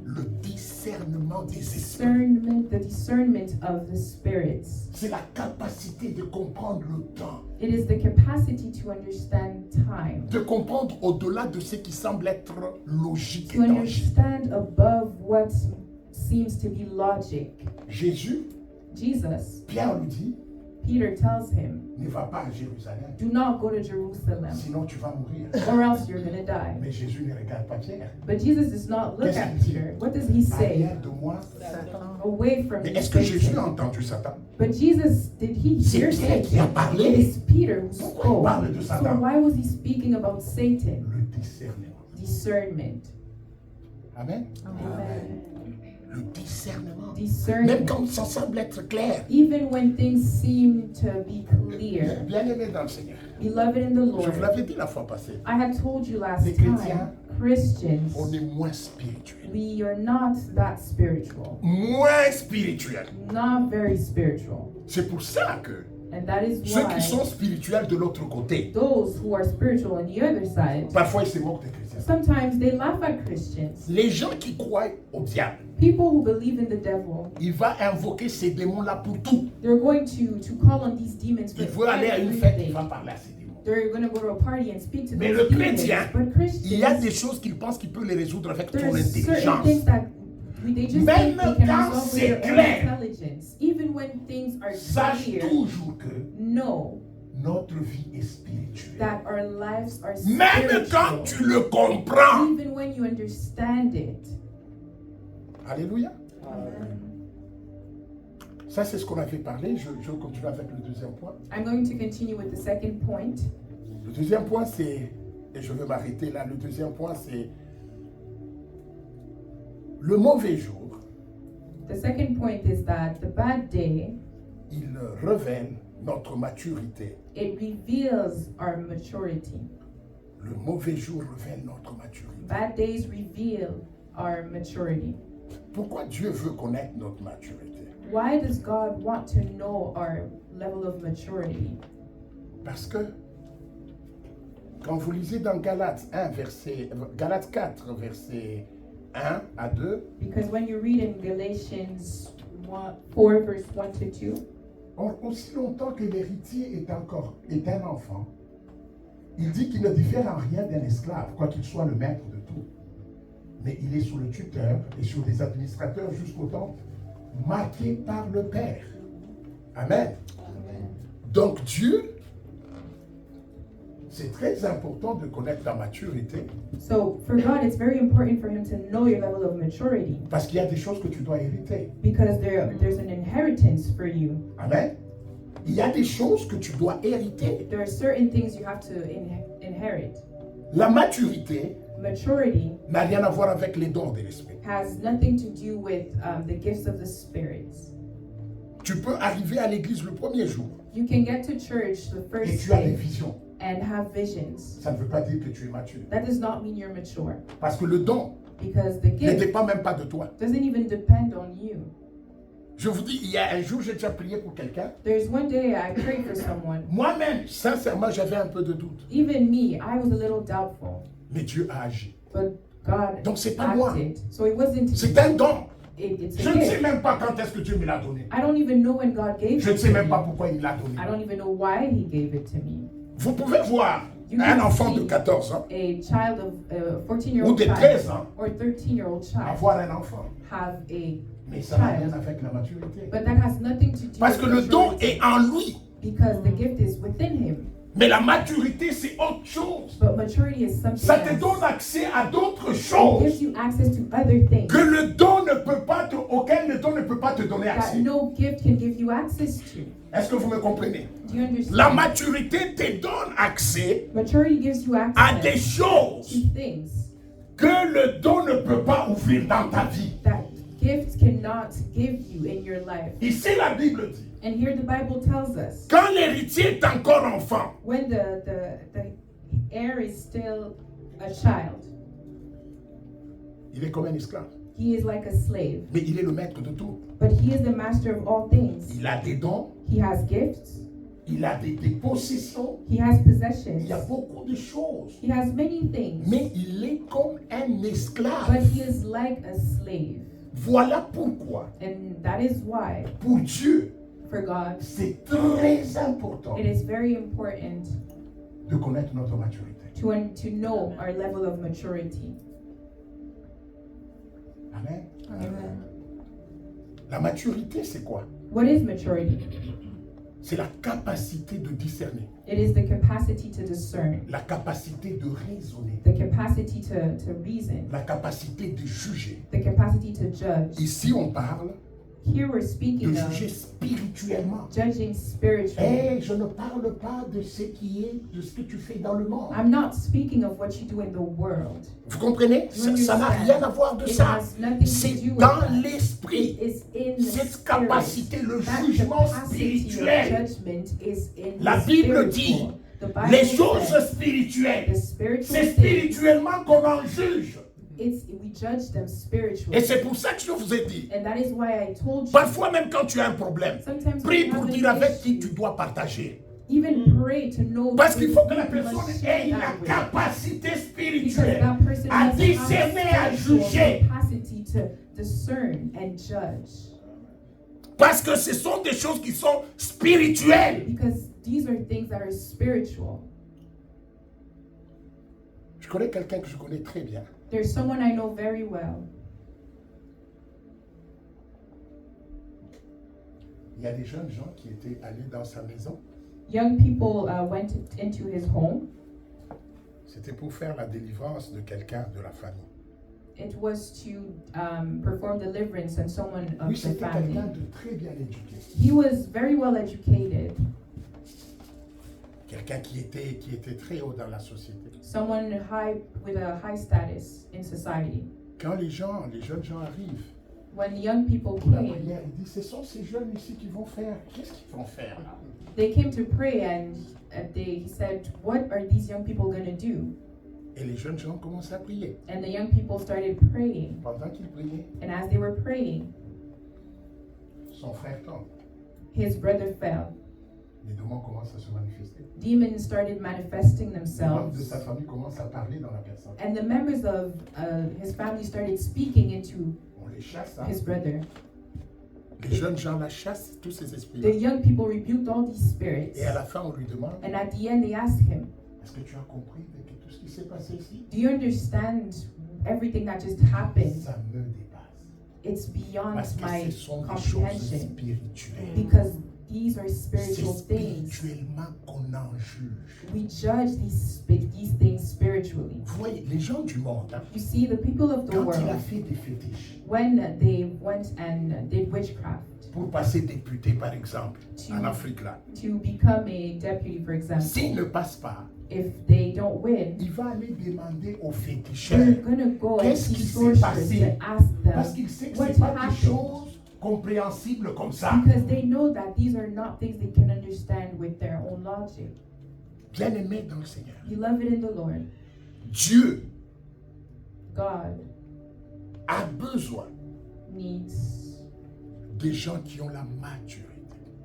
Le discernement des esprits. The discernment of the spirits. C'est la capacité de comprendre le temps. It is the capacity to understand time. De comprendre au-delà de ce qui semble être logique To et tangible. understand above what seems to be logic. Jésus, Jesus, Pierre lui dit, Peter tells him, ne va pas à Jérusalem, do not go to Jerusalem, sinon tu vas mourir. or else you're going to die. Mais Jésus ne regarde pas Pierre. But Jesus does not look at Peter. What does he say? Arrière de moi, Satan. Away from Mais me, est-ce que Jésus a Satan. entendu Satan? But Jesus, did he C'est hear Pierre qui a Satan? parlé. It is Peter who Pourquoi il spoke. parle de So Satan? why was he speaking about Satan? Le discernement. Discernment. Amen. Amen. Le discernement. Même Discernment. quand ça semble être clair. Even when things seem to be clear. Bien-aimé dans le Seigneur. Beloved in the Je Lord. vous l'avais dit la fois passée. I had told you last Les chrétiens, time, Christians, On est moins spirituel. we are not that spiritual. Moins spirituel. Not very spiritual. C'est pour ça que And that is ceux why qui sont spirituels de l'autre côté, those who are spiritual on the other side, parfois ils se moquent des chrétiens. sometimes they laugh at Christians. Les gens qui croient au diable, People who believe in the devil, il va invoquer ces démons-là pour tout. they're going to call on these demons Il for veut aller à une fête, il everything. va parler à ces démons. They're going to go to a party and speak to Mais those le demons. chrétien, But Il y a des Christians, choses qu'il pense qu'il peut les résoudre avec there ton are certain intelligence. things that they just Même think they can quand resolve with c'est their own clair. intelligence. Even when things are Sache clear, toujours que know notre vie est spirituelle. that our lives are Même quand spiritual. tu le comprends. Even when you understand it. Alléluia. Amen. Ça, c'est ce qu'on avait parlé. Je continue avec le deuxième point. I'm going to continue with the second point. Le deuxième point, c'est, et je vais m'arrêter là, le deuxième point, c'est le mauvais jour, The second point is that the bad day, il révèle notre maturité. it reveals our maturity. Le mauvais jour révèle notre maturité. Bad days reveal our maturity. Pourquoi Dieu veut connaître notre maturité? Why does God want to know our level of maturity? Parce que quand vous lisez dans Galates 4, verset 1 à 2, Because when you read in Galatians 4, verse 1 to 2, aussi longtemps que l'héritier est un enfant, il dit qu'il ne diffère en rien d'un esclave, quoiqu'il soit le maître de tout. Mais il est sous le tuteur et sur des administrateurs jusqu'au temps marqué par le Père. Amen. Donc Dieu, c'est très important de connaître ta maturité so for God, it's very important for Him to know your level of maturity parce qu'il y a des choses que tu dois hériter. because there's an inheritance for you. Amen. Il y a des choses que tu dois hériter. There are certain things you have to inherit. La maturité Maturity n'a rien à voir avec les dons de l'esprit. has nothing to do with the gifts of the spirits. Tu peux arriver à l'église le premier jour You can get to church the et first tu as des day visions. and have visions. Ça ne veut pas dire que tu es mature. That does not mean you're mature Parce que le don because the ne gift dépend même pas de toi. doesn't even depend on you. Je vous dis, il y a un jour, j'ai déjà prié pour quelqu'un. There's one day I prayed for someone. Moi-même, sincèrement, j'avais un peu de doute. Even me, I was a little doubtful, Mais Dieu a agi. but God Donc, c'est pas moi. acted. So it wasn't. C'est un don. It's Je a ne sais gift. même pas quand est-ce que Dieu me l'a donné. I don't even know when God gave Je ne it sais to même pas me. pourquoi il me l'a donné. I don't even know why He gave it to me. Vous pouvez voir You un can enfant de see 14 ans a child of a ou 14-year-old de child 13 ans or 13-year-old child avoir un enfant. have a Mais ça n'a rien child, avec la maturité. but that has nothing to do Parce que with le don maturity est en lui. because the gift is within him. Mais la maturité, c'est autre chose. But maturity is something Ça te else. donne accès à d'autres It choses gives you access to other things que le don ne peut pas te auquel le don ne peut pas te donner that accès. no gift can give you access to. Est-ce que vous me comprenez? Do you understand? La maturité te donne accès Maturity gives you à des access choses to things que le don ne peut pas ouvrir dans ta vie. that gifts cannot give you in your life. Ici, la Bible dit, And here the Bible tells us quand l'héritier est encore enfant, when the heir is still a child, il est comme un esclave. he is like a slave. Mais il est le maître de tout. But he is the master of all things. Il a des dons, He has gifts, il a des possessions, he has possessions, il y a beaucoup de choses. he has many things. Mais il est comme un But esclave. he is like a slave. Voilà pourquoi, And that is why, pour Dieu, for God, c'est très important it is very important de connaître notre maturité. to know our level of maturity. Amen. Amen. La maturité, c'est quoi? What is maturity? C'est la capacité de discerner, It is the capacity to discern, la capacité de raisonner, the capacity to reason, la capacité de juger. the capacity to judge. Ici, on parle Here we're de speaking of juger spirituellement. judging spiritually. Et je ne parle pas de ce de ce que tu fais dans le monde. I'm not speaking of what you do in the world. Vous comprenez? Ça n'a rien à voir de It ça. has nothing C'est to do with dans that. l'esprit. It's in the Cette spirit. capacité, le That jugement capacity spirituel. of judgment is in La the Bible spiritual. dit, The Bible les says choses spirituelles, the spiritual c'est things, spirituellement qu'on en juge. we judge them spiritually. Et c'est pour ça que je vous ai dit, And that is why I told you, parfois même quand tu as un problème, sometimes prie when you pour have dire an avec qui issue, tu dois partager. even pray to know Parce qu'il faut que la who you personne must ait share la that with. capacité Because spirituelle that person à must discerner, à have spiritual juger. capacity to discern and judge. Parce que ce sont des choses qui sont spirituelles. Because these are things that are spiritual. Je connais quelqu'un que je connais très bien. There's someone I know very well. Il y a des jeunes gens qui étaient allés dans sa maison. Young people went into his home. C'était pour faire la délivrance de quelqu'un de la famille. It was to perform deliverance on someone of Lui, the c'était family. quelqu'un de très bien éduqué. He was very well educated. Quelqu'un qui était très haut dans la société. Someone high with a high status in society. Quand les jeunes gens arrivent When young people pour la came, prière, il dit, ce sont ces jeunes ici qui vont faire. Qu'est-ce qu'ils vont faire là? they came to pray and he said, "What are these young people going to do?" Et les jeunes gens commencent à prier. And the young people started praying. Pendant qu'ils priaient, And as they were praying, son frère tombe. his brother fell. Les démons commencent à se manifester. Demons started manifesting Les membres de themselves. sa famille commencent à parler dans la personne. And the members of his family started speaking into On les chasse. Hein? his brother. Les jeunes gens la chassent, tous ces The esprits-là. young people rebuked all these spirits. Et à la fin, on lui demande, And at the end, they asked him, est-ce que tu as compris de tout ce qui s'est passé ici? "Do you understand everything that just happened? Ça me dépasse. It's beyond Parce que my ce sont des choses comprehension." spirituelles. Because these are C'est spiritual things. spirituellement qu'on en juge. We judge these things spiritually. Vous voyez, les gens du monde, hein, You see, the people of the quand il a world, fait des fétiches, when they went and did witchcraft pour passer député par exemple, en Tu- Afrique là, to become a deputy, for s'il example, ne passe pas, if they don't win, il va aller demander aux they're féticheurs. gonna go and Qu'est-ce see qui s'est sorcerers passé? to ask Parce them qu'il sait que what ce n'est pas des happened. choses compréhensibles comme ça. Because they know that these are not things they can understand with their own logic. Bien-aimé dans le Seigneur, Beloved in the Lord, Dieu God a besoin needs des gens qui ont la maturité.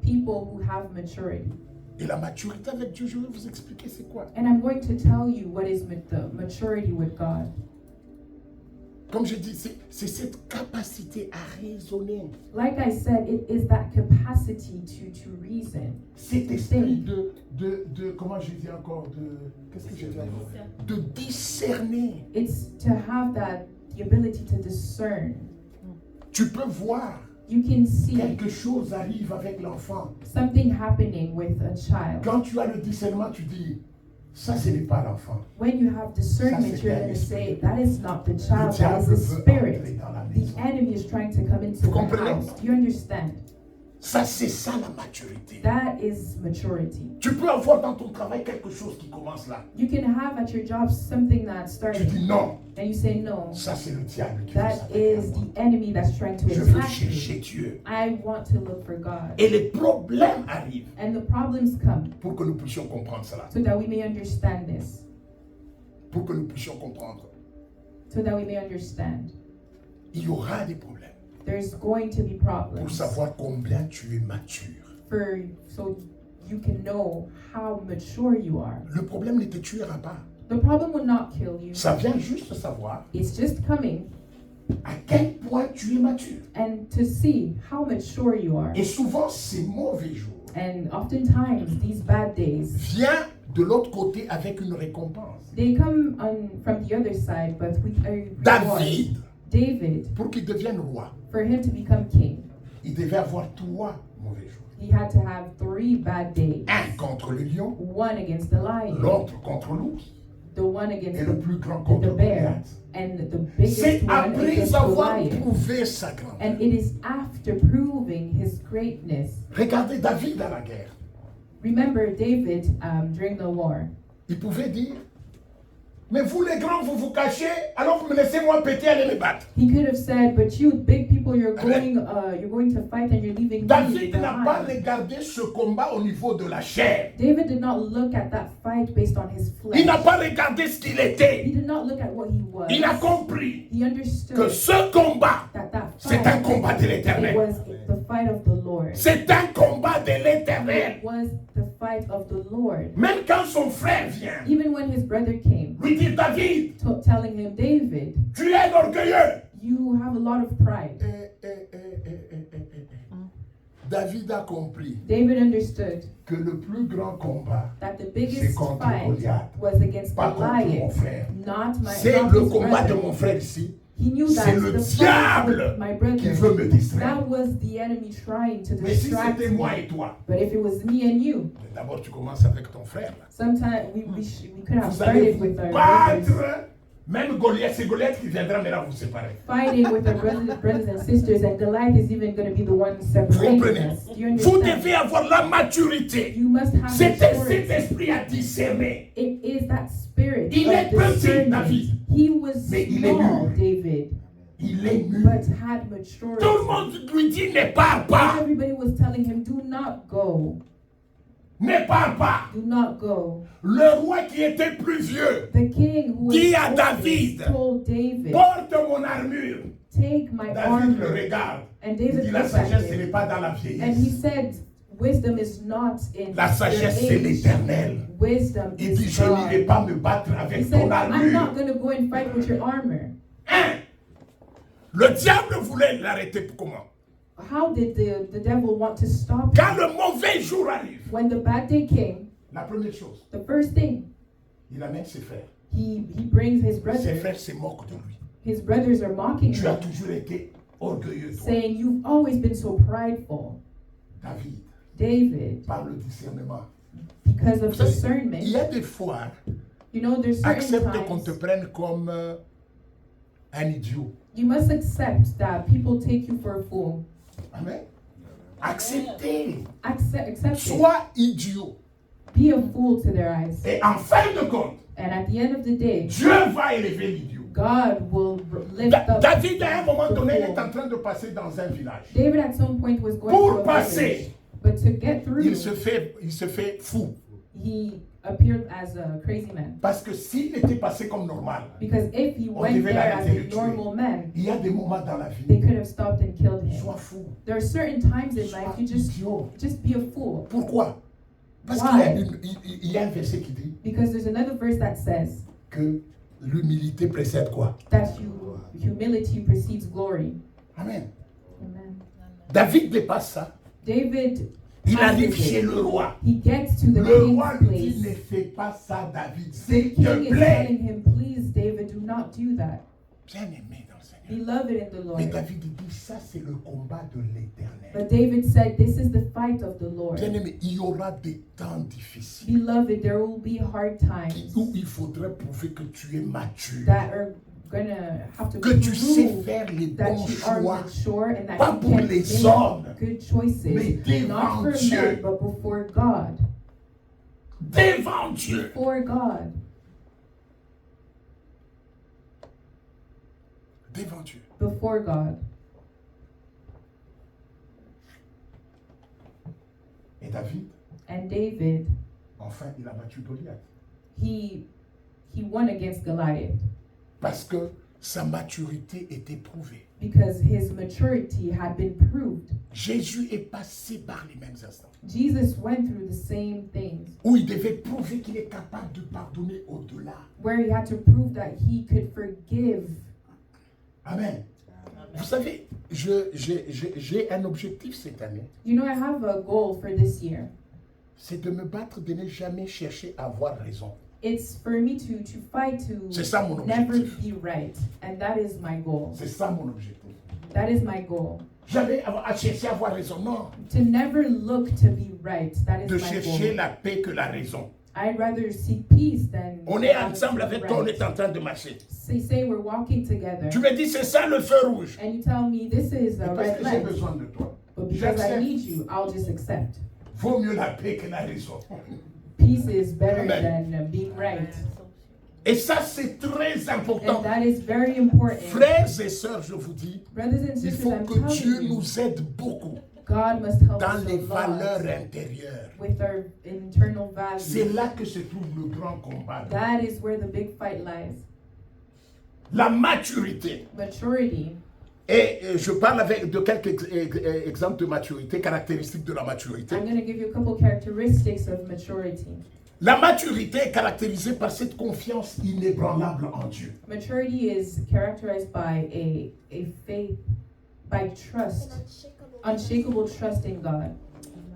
people who have maturity. Et la maturité avec Dieu, je vais vous expliquer c'est quoi. And I'm going to tell you what is the maturity with God. Comme je dis, c'est cette capacité à raisonner. Like I said, it is that capacity to reason. Cet esprit de comment je dis encore, qu'est-ce que je dis encore? De discerner. It's to have the ability to discern. Tu peux voir You can see quelque chose arrive avec l'enfant. something happening with a child. Quand tu as le discernement, tu dis, Ça, ce n'est pas l'enfant. When you have discernment, Ça, c'est you're un going to say, esprit. that is not the Le child, that diable is the veut spirit. entrer dans la The maison. enemy is trying to come into Vous the comprenez? house. Do you understand? Ça, c'est ça la maturité. That is maturity. Tu peux avoir dans ton travail quelque chose qui commence là. You can have at your job something that Tu started, dis non, and you say, no, ça c'est le diable qui veut that s'attaquer à is moi. the enemy that's trying to Je veux attack chercher me. Dieu. I want to look for God. Et les problèmes arrivent And the problems come pour que nous puissions comprendre cela. so that we may understand this. Pour que nous puissions comprendre. So that we may understand. Il y aura des problèmes There's going to be pour problems savoir combien tu es mature. so you can know how mature you are. Le problème ne te tuera pas. The problem will not kill you. Ça vient juste de savoir It's just coming à quel point tu es mature. and to see how mature you are. Et souvent, ces mauvais jours And oftentimes, these bad days, viennent de l'autre côté avec une récompense. they come from the other side, but with a reward. David, Pour qu'il devienne roi, for him to become king, il devait avoir 3 mauvais jours. he had to have 3 bad days. Un contre le lion, One against the lion, l'autre contre l'ours, the one against et le plus grand the contre bear, Goliath. and the C'est biggest one après against avoir Goliath. prouvé sa grandeur. And it is after proving his greatness. Regardez David à la guerre. Remember David during the war. Il pouvait dire, mais vous les grands, vous vous cachez, alors vous me laissez moi péter, aller me battre. He could have said, "But you big people, you're going to fight and you're leaving me David n'a pas behind." regardé ce combat au niveau de la chair. David did not look at that fight based on his Il n'a flesh. pas regardé ce qu'il He était. did not look at what he was. Il a compris He understood que ce combat, that c'est fight, un combat de it l'éternel. was the fight of the Lord. C'est un combat de l'éternel. It was the fight of the Lord. Même quand son frère vient, Even when his brother came, lui dit, David, telling him, David, tu es orgueilleux. you have a lot of pride. David a compris David understood que le plus grand combat, that the c'est biggest contre fight Goliath, was against pas contre mon Goliath, frère. not C'est not le his combat de brother. mon frère ici. He knew C'est that le the fight diable of my qui veut brother, me distraire. that was the enemy trying to Mais si distract c'était moi me. et toi, But if it was me and you, d'abord tu commences avec ton frère. Là. sometimes we could have Vous allez started vous with our brothers, battre. Même Goliath, c'est Goliath qui viendra maintenant vous séparer. fighting with our brothers and sisters, and Goliath is even going to be the one Vous separating comprenez? us. Do you Vous understand? devez avoir la maturité. You must have C'était maturity. cet esprit à discerner. It is that spirit Il est of petit, discernment. David. He was Mais il est small, mûr. David, Il est mûr. but had maturity. Tout le monde lui dit ne pars pas. Everybody was telling him, do not go. Ne pars pas. Do not go. Le roi qui était plus vieux The king who dit was à oldest David, told David, porte mon armure. take my David le armor. regarde. And Il dit David la looked at sagesse, ce n'est him. pas dans la And he vieillesse. said, wisdom is not in La sagesse, your c'est age. l'éternel. Wisdom Il is dit, je n'irai God. pas me battre He avec said, ton I'm not armure. going to go and fight with your armor. Hein? Le diable voulait l'arrêter pour comment? How did the devil want to stop Quand him? le mauvais jour arrive, When the bad day came, la première chose, the first thing, il amène ses frères. he brings his Ses brothers. frères se moquent de lui. His brothers are mocking Tu as him, toujours été orgueilleux, toi. saying, you've always been so prideful. David, David, par le discernement. because of Vous savez, discernment. il y a des fois, You know, there's certain accepte qu'on te times prenne comme un idiot. you must accept that people take you for a fool. Amen. Accepter. Accept it. Sois idiot. Be a fool to their eyes. Et en fin de compte, And at the end of the day, Dieu va élever l'idiot. God will lift up David, à un moment the donné, il est fool. en train de passer dans un village. David at some point was going Pour to a passer, village, but to get through, il se fait fou. he appeared as a crazy man. Parce que s'il était passé comme normal, Because if he on went devait there as l'arrêter a de tuer. normal man, Il y a des moments dans la they vie, could have stopped and killed him. sois fou, There are certain times in sois life you idiot. just be a fool. Pourquoi? Parce Why? qu'il y a un verset qui dit Because there's another verse that says que l'humilité précède quoi? that humility precedes glory. Amen. Amen. David dépasse ça. David, Il arrive passes chez it. le roi. He gets to the Le roi king's lui dit, ne place. fais pas ça, David, The s'il king te is plaît. telling him, please, David, do not do that. Bien aimé dans le Seigneur. Beloved in the Mais Lord. David dit, ça c'est le combat de l'éternel. But David said, this is the fight of the Lord. Bien aimé, il y aura des temps difficiles Beloved, there will be hard times où il faudrait prouver que tu es mature, that are gonna have to que tu sais prove faire les that bons you are choix, mature and that pas you pour can les make hommes, good choices, mais devant not for Dieu. men, but before God. devant Dieu. For God. Devant Dieu. Before God. Et David, And David, enfin, il a battu Goliath. he won against Goliath Parce que sa maturité était prouvée. because his maturity had been proved. Jésus est passé par les mêmes instants Jesus went through the same things où il devait prouver qu'il est capable de pardonner au-delà. where he had to prove that he could forgive. Amen. Vous savez, j'ai un objectif cette année. You know, I have a goal for this year. C'est de me battre, de ne jamais chercher à avoir raison. It's for me to fight C'est to ça mon never objectif. be right. And that is my goal. C'est ça mon objectif. That is my goal. Jamais à chercher à avoir raison, non. To never look to be right. That De is my chercher goal. la paix que la raison. I'd rather seek peace than On est have ensemble to be avec toi, on right. est en train de marcher. Say we're walking together. Tu me dis, c'est ça le feu rouge. And you tell me this is Mais a parce red que j'ai light. besoin de toi. But because I J'accepte. need you, I'll just accept. Vaut mieux la paix que la raison. Peace is better Amen. than being right. Et ça, c'est très important. And that is very important. Frères et sœurs, je vous dis, Brothers and il sisters, faut I'm que telling Dieu you, nous aide beaucoup God must help dans us les a valeurs lot intérieures. with our internal C'est values. là que se trouve le grand combat. That is where the big fight lies. La maturité. Maturity. Et je parle de quelques exemples de maturité, caractéristiques de la maturité. I'm going to give you a couple characteristics of maturity. La maturité est caractérisée par cette confiance inébranlable en Dieu. Maturity is characterized by a faith, by trust, unshakable trust in God.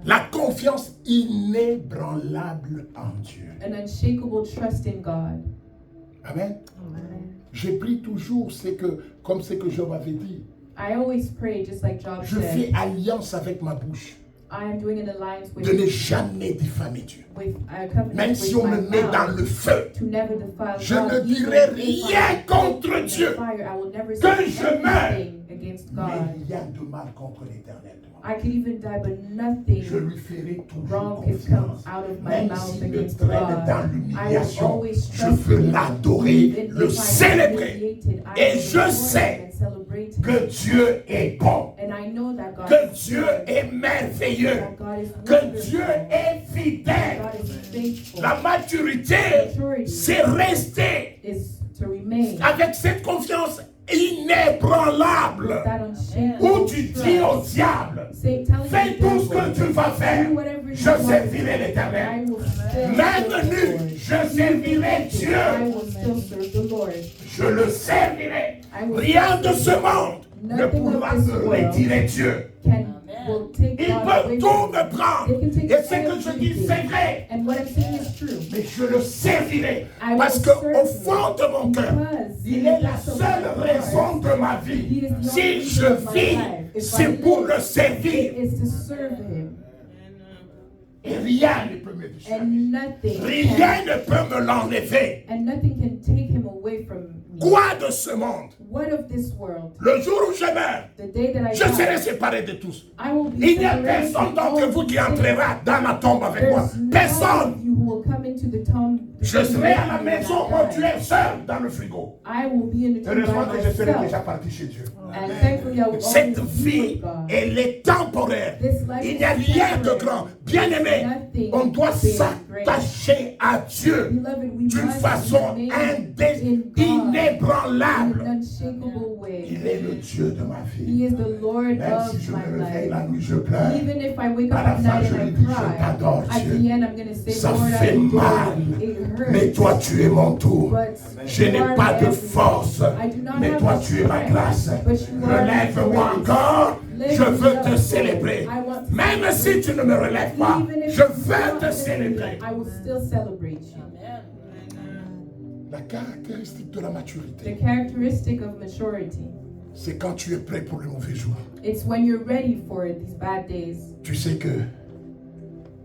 La confiance inébranlable en Dieu. An unshakable trust in God. Amen. Amen. Je prie toujours, c'est que, comme ce que Job avait dit, I always pray just like Job je fais said. alliance avec ma bouche I am doing an alliance de ne with jamais diffamer Dieu. a covenant Même with si on my me met dans mouth le feu, to never defile je God. ne Even dirai if rien I am contre in the Dieu. fire, I will never Que say je meure. anything against mais God. rien de mal contre l'Éternel. I could even die, but Je nothing lui ferai toujours wrong could come confiance. out of my Même mouth s'il me against traîne God. dans I will l'humiliation, always je trust veux Him. l'adorer, Even le if I am célébrer. humiliated, I Et will je adore sais Him and celebrate Him. Que Dieu est bon, And I know that God que is Dieu good, est merveilleux, that God is que wonderful, Dieu est fidèle. God is faithful. La maturité, c'est rester Is to remain avec cette confiance inébranlable that unshakable où tu dis au trust. diable, Say, tell fais the tout ce devil, que tu vas faire, do whatever you je want. servirai I l'Éternel. will still Même serve the nu, Lord. je servirai I Dieu, will still serve the Lord. je le servirai. I will Rien de ce monde ne Nothing of pourra this me world retirer Dieu. will take Ils God peuvent away tout from me me. prendre. They can take Et ce que je dis, everything. c'est vrai. And what I'm saying is true. Mais je le servirai. I Parce will qu'au serve fond de mon cœur, Because il est la that's the seule Lord's raison heart. de ma He vie. is the only Si reason je of my vis, life. If I c'est pour live, le servir. is to serve Him. Et rien ne peut me déchirer. And nothing Rien can, ne peut me l'enlever. and nothing can take Him away from me. Quoi de ce monde? What of this world? Le jour où je meurs, The day that I je serai die, séparé de tous. I will be Il n'y a separated personne from d'entre all vous qui things. entrera dans ma tombe avec moi. There's none Personne. of you who will come into the tomb. Je serai à la when I maison die. mortuaire seul dans le frigo. I will be in the tomb Heureusement by que je serai déjà myself. parti chez Dieu. And thankfully I will Cette always be vie, with God. elle est temporaire. This life Il n'y a is rien de temporary. grand. Bien aimé, Nothing on doit big, great. s'attacher à Dieu Beloved, we d'une must façon remain in God in inébranlable. an unshakable way. Il est le Dieu de ma He vie. is the Lord Même si of je my me réveille life. la nuit, je pleure. Even if I wake À up la at fin, night je and lui I dis, je cry, t'adore, at Dieu. the end I'm going to say, Ça Lord, fait I adore mal. you. It hurts. Mais toi, tu es mon tout. But Je you n'ai are pas de everything. force. I do not Mais have toi, the tu es ma strength, grâce. but you are my Relève-moi grace. encore. Lift Je me veux up, te Lord. célébrer. I want to Même si celebrate tu ne me relèves pas, Even if je you veux don't te lift me célébrer. up, I will still celebrate you. La caractéristique de la The maturité, characteristic of maturity, c'est quand tu es prêt pour le mauvais jour. it's when you're ready for these bad days. Tu sais que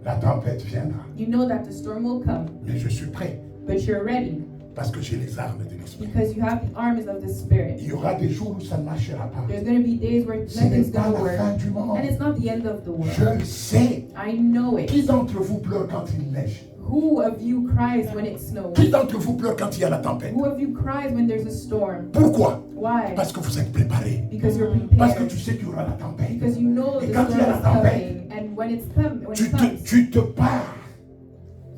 la tempête viendra, You know that the storm will come, mais je suis prêt but you're ready parce que j'ai les armes de l'esprit. because you have the arms of the Spirit. Il y aura des jours où ça ne marchera pas. There's going to be days where Ce n'est nothing's pas going to la fin work, du monde. and it's not the end of the Je world. le sais. I know Qui it. d'entre vous pleure quand il neige? Who of you cries when it snows? Qui d'entre vous pleure quand il y a la tempête? Who of you cries when there's a storm? Pourquoi? Why? Parce que vous êtes préparés. Because you're Parce que prepared. tu sais qu'il y aura la tempête. Because you know Et the quand il y a storm la is tempête, coming, and when it comes, tu te pars.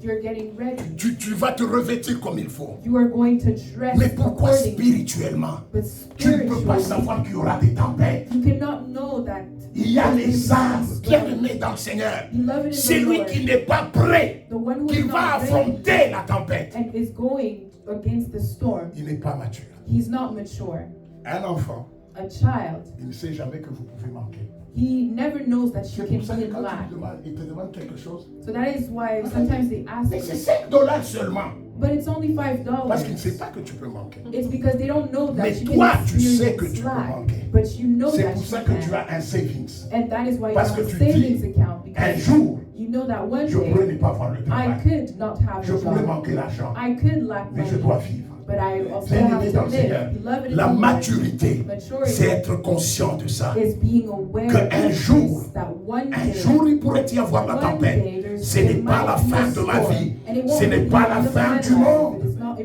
you're getting ready. Tu vas te revêtir comme il faut. You are going to dress Mais pourquoi accordingly. spirituellement? But Tu ne peux pas spiritually, savoir qu'il y aura des tempêtes. you cannot know that. Il y a there's les going âmes to be bien-aimées dans le Seigneur. Beloved in C'est the lui Lord, qui n'est pas prêt, the one who qui is va not ready affronter la tempête. and is going against the storm. Il n'est pas mature. He's not mature. Un enfant, A child, il ne sait jamais que vous pouvez manquer. he never knows that you C'est can pour ça be que in quand lack. il te demande quelque chose, So that is why sometimes they ask mais c'est you, $5 seulement. but it's only Parce qu'il ne sait $5. pas que tu peux manquer. It's because they don't know that Mais you toi, can tu sais que experience tu peux lack, manquer. but you know C'est that pour you ça que tu can. as un savings. And that is why you Parce have que a tu savings dis, account, un because jour, you know that one je pourrais day ne pas avoir le I travail. could not have Je a pourrais job. manquer l'argent. I could lack Mais je dois money, vivre. but I also Bien-aimé have dans to le live. Seigneur, Beloved in la the Lord, maturité, maturity c'est être conscient de ça. is being aware Qu'un of jour, this, that one Un day, jour, il pourrait y avoir la one tempête. day, Ce n'est pas la fin de ma vie. Ce n'est pas la fin du monde.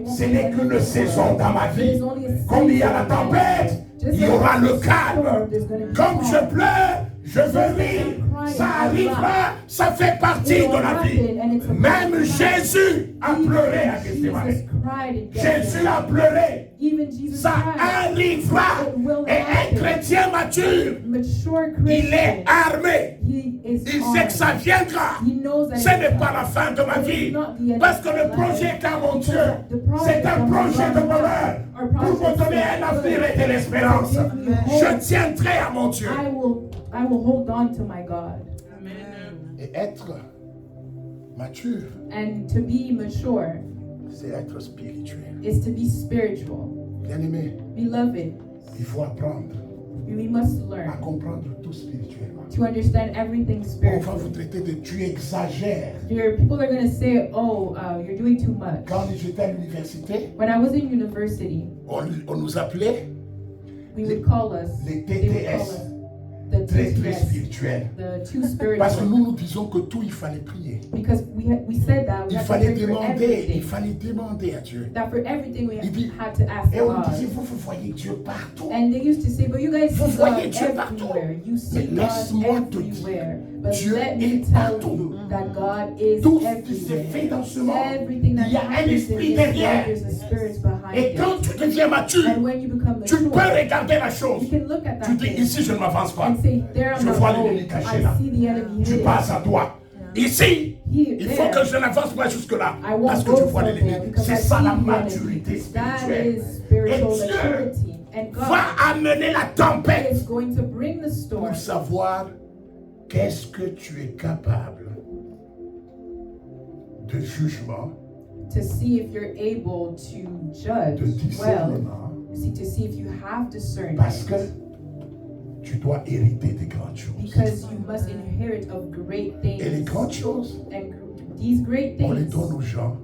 Ce n'est qu'une saison dans ma vie. Comme il y a la tempête, il y aura le calme. Comme je pleure, je veux rire. Ça arrivera, ça fait partie de la vie. Même Jésus a pleuré à Gethsemane. Jésus a pleuré. Even Jesus Ça cried. arrivera. Et un chrétien mature, Mature il est Christian, armé. he is Il sait que ça armed. viendra. He knows that Ce it's n'est pas coming. la fin de ma But it's vie. not the end Parce of que my le life. projet qu'a mon Dieu, The project c'est un that projet de God bonheur has are pour me projects donner un of avenir good. et de l'espérance. To give me hope. Je tiendrai à mon Dieu. I will hold on to my God. Et être mature, And to be mature c'est être spirituel. is to be spiritual. Bien-aimé, Beloved, il faut apprendre we must à learn comprendre tout spirituellement. to understand everything On va spiritually. vous traiter de tu exagères. People are going to say, oh, you're doing too much. Quand j'étais à l'université, When I was in university, on nous appelait we would call us, les they would call TTS, us the très TTS, spirituels. the too Parce que spiritual. nous disons que tout, il fallait prier. Because we said that we Il had to fallait pray for demander, il everything. fallait demander à Dieu. That for everything we Il dit, had to ask et on disait, God. vous voyez Dieu partout. And they used to say, but you guys Vous see God voyez Dieu partout. everywhere. You see Mais God laisse-moi te dire, everywhere. But Dieu let me est tell partout. you that God is Tout ce qui se fait everywhere. dans ce monde, Everything that il y a un happens in esprit this derrière. world, there's a spirit behind Et it. quand tu deviens mature, And when you become tu peux mature, regarder la chose. you can look at Tu that dis, thing ici je ne m'avance pas. and say, there I'm Je not vois going. l'ennemi caché là. I see the enemy Tu hidden. passes à toi. Ici, Here, il faut there. que je n'avance pas jusque-là. I won't Parce que go tu vois from l'ennemi. there because C'est I ça see la the enemy. maturité That spirituelle. is spiritual Et Dieu maturity. And God va amener la tempête is going to bring the storm pour savoir qu'est-ce que tu es capable de jugement, to see if you're able to judge de well, discernement, to see if you have parce discernment. que tu dois hériter des grandes choses. Because you must inherit of great Et les things. grandes choses, And these great on les things donne aux gens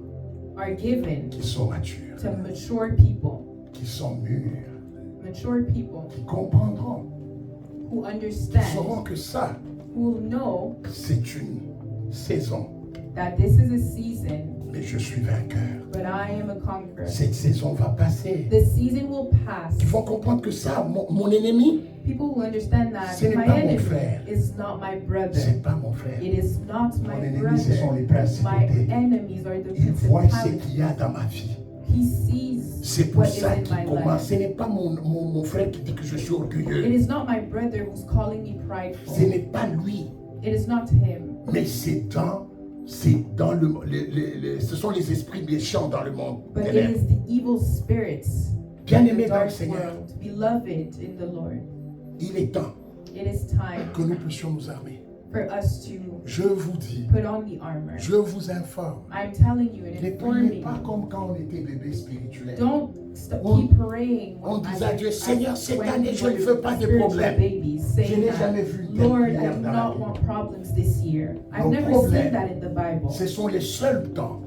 are given qui sont matures, to mature people. qui sont mûrs, Mature people qui comprendront, who qui understand, sauront que ça, who will know c'est une saison. that this is a season, Mais je suis vainqueur. but I am a conqueror. Cette saison va passer. The season will pass. Ils vont comprendre que ça, mon ennemi, People will understand that Ce n'est my pas mon enemy frère. is not my brother. c'est pas mon frère. It is not Mon my ennemi, ce sont les brother. My principautés. enemies are the Il voit ce principalities. qu'il y a dans ma vie. He sees C'est pour what is ça in qu'il my commence. Ce life. n'est pas mon frère qui dit que je suis It orgueilleux. is not my brother who's calling me prideful. Ce n'est pas lui. It is not him. Mais c'est dans ce sont les esprits méchants dans le monde. But it ténèbres. is the evil spirits in Bien-aimés the dans le dark Seigneur, world. Beloved in the Lord. il est temps It is time que nous puissions nous armer. for us to Je vous dis, put on the armor. je vous informe. I'm telling you and Ne priez informing pas you. comme quand on était bébé spirituel. Don't On- keep praying. on as- disait à Dieu, as Seigneur, cette when année, je we ne were veux pas de spiritual problème. babies, Je saying n'ai that, jamais vu une telle Lord, I prière do dans la not Bible. want problems this year. I've Nos never problèmes, seen that in the Bible. Ce sont les seuls temps.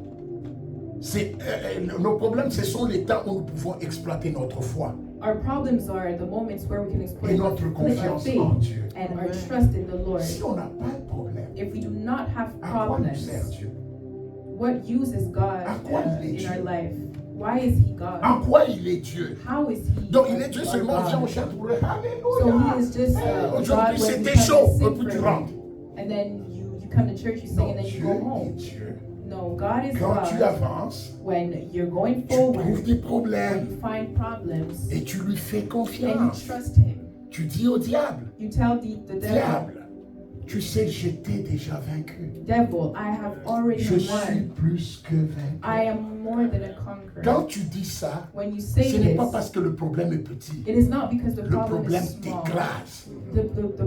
Nos problèmes, ce sont les temps où nous pouvons exploiter notre foi Our problems are the moments where we can et exploit notre our confiance faith en Dieu. and our trust in the Lord. Si on n'a pas de problème, If we do not have à quoi nous sert problems, Dieu? what use is God À quoi il est in Dieu? our life? Why is He God? En quoi il est Dieu? How is He? Donc il est Dieu our seulement, on vient, on God? chante pour le So Alléluia. He is just God Aujourd'hui when c'était we come chaud, to sing puis tu for rentres. Him, and then you come to church, you sing, Non, and then you Dieu go est home. Dieu. No, God is Quand tu God. avances, When you're going tu trouves forward, des when problèmes you find problems, et tu lui fais and you confiance. trust Him, Tu dis au diable, you tell the devil, diable, tu sais, je t'ai déjà vaincu. devil, I have already Je suis won. plus que vaincu. I am more than a conqueror. Quand tu dis ça, When you say ce n'est pas this, parce que le problème est petit. it is not because the Le problem problème is small. t'écrase. The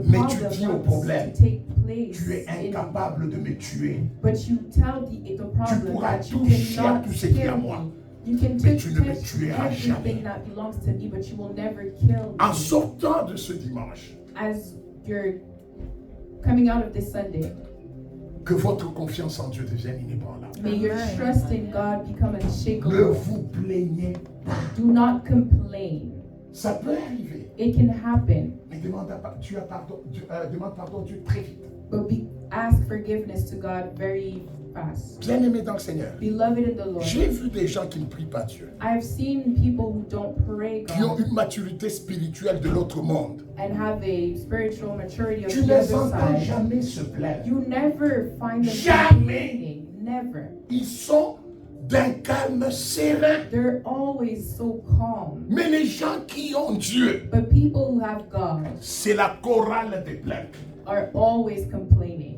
Mais tu problem dis au wants problème, to take place Tu es in, incapable de me tuer. but you tell the problem pourras that you toucher à cannot tout ce qui est à kill moi, me. You can mais touch tu ne me tueras jamais. everything that belongs to me, but you will never kill En me. sortant de ce dimanche, As you're coming out of this Sunday, que votre confiance en Dieu devienne inébranlable. may your trust in God become Ne unshakable. vous plaignez pas. Do not complain. Ça peut arriver. It can happen, Mais demande pardon Dieu très vite. but ask forgiveness to God very fast. Bien-aimé dans le Seigneur, Beloved in the Lord, j'ai vu des gens qui ne prient pas Dieu, I've seen people who don't pray qui ont God une maturité spirituelle de l'autre monde. and have a spiritual maturity of Tu the ne les other entends side. jamais se plaindre. You never find them Jamais. complaining. Never. Ils sont d'un calme serein. They're always so calm. Mais les gens qui ont Dieu, But people who have God c'est la chorale des plaintes. are always complaining.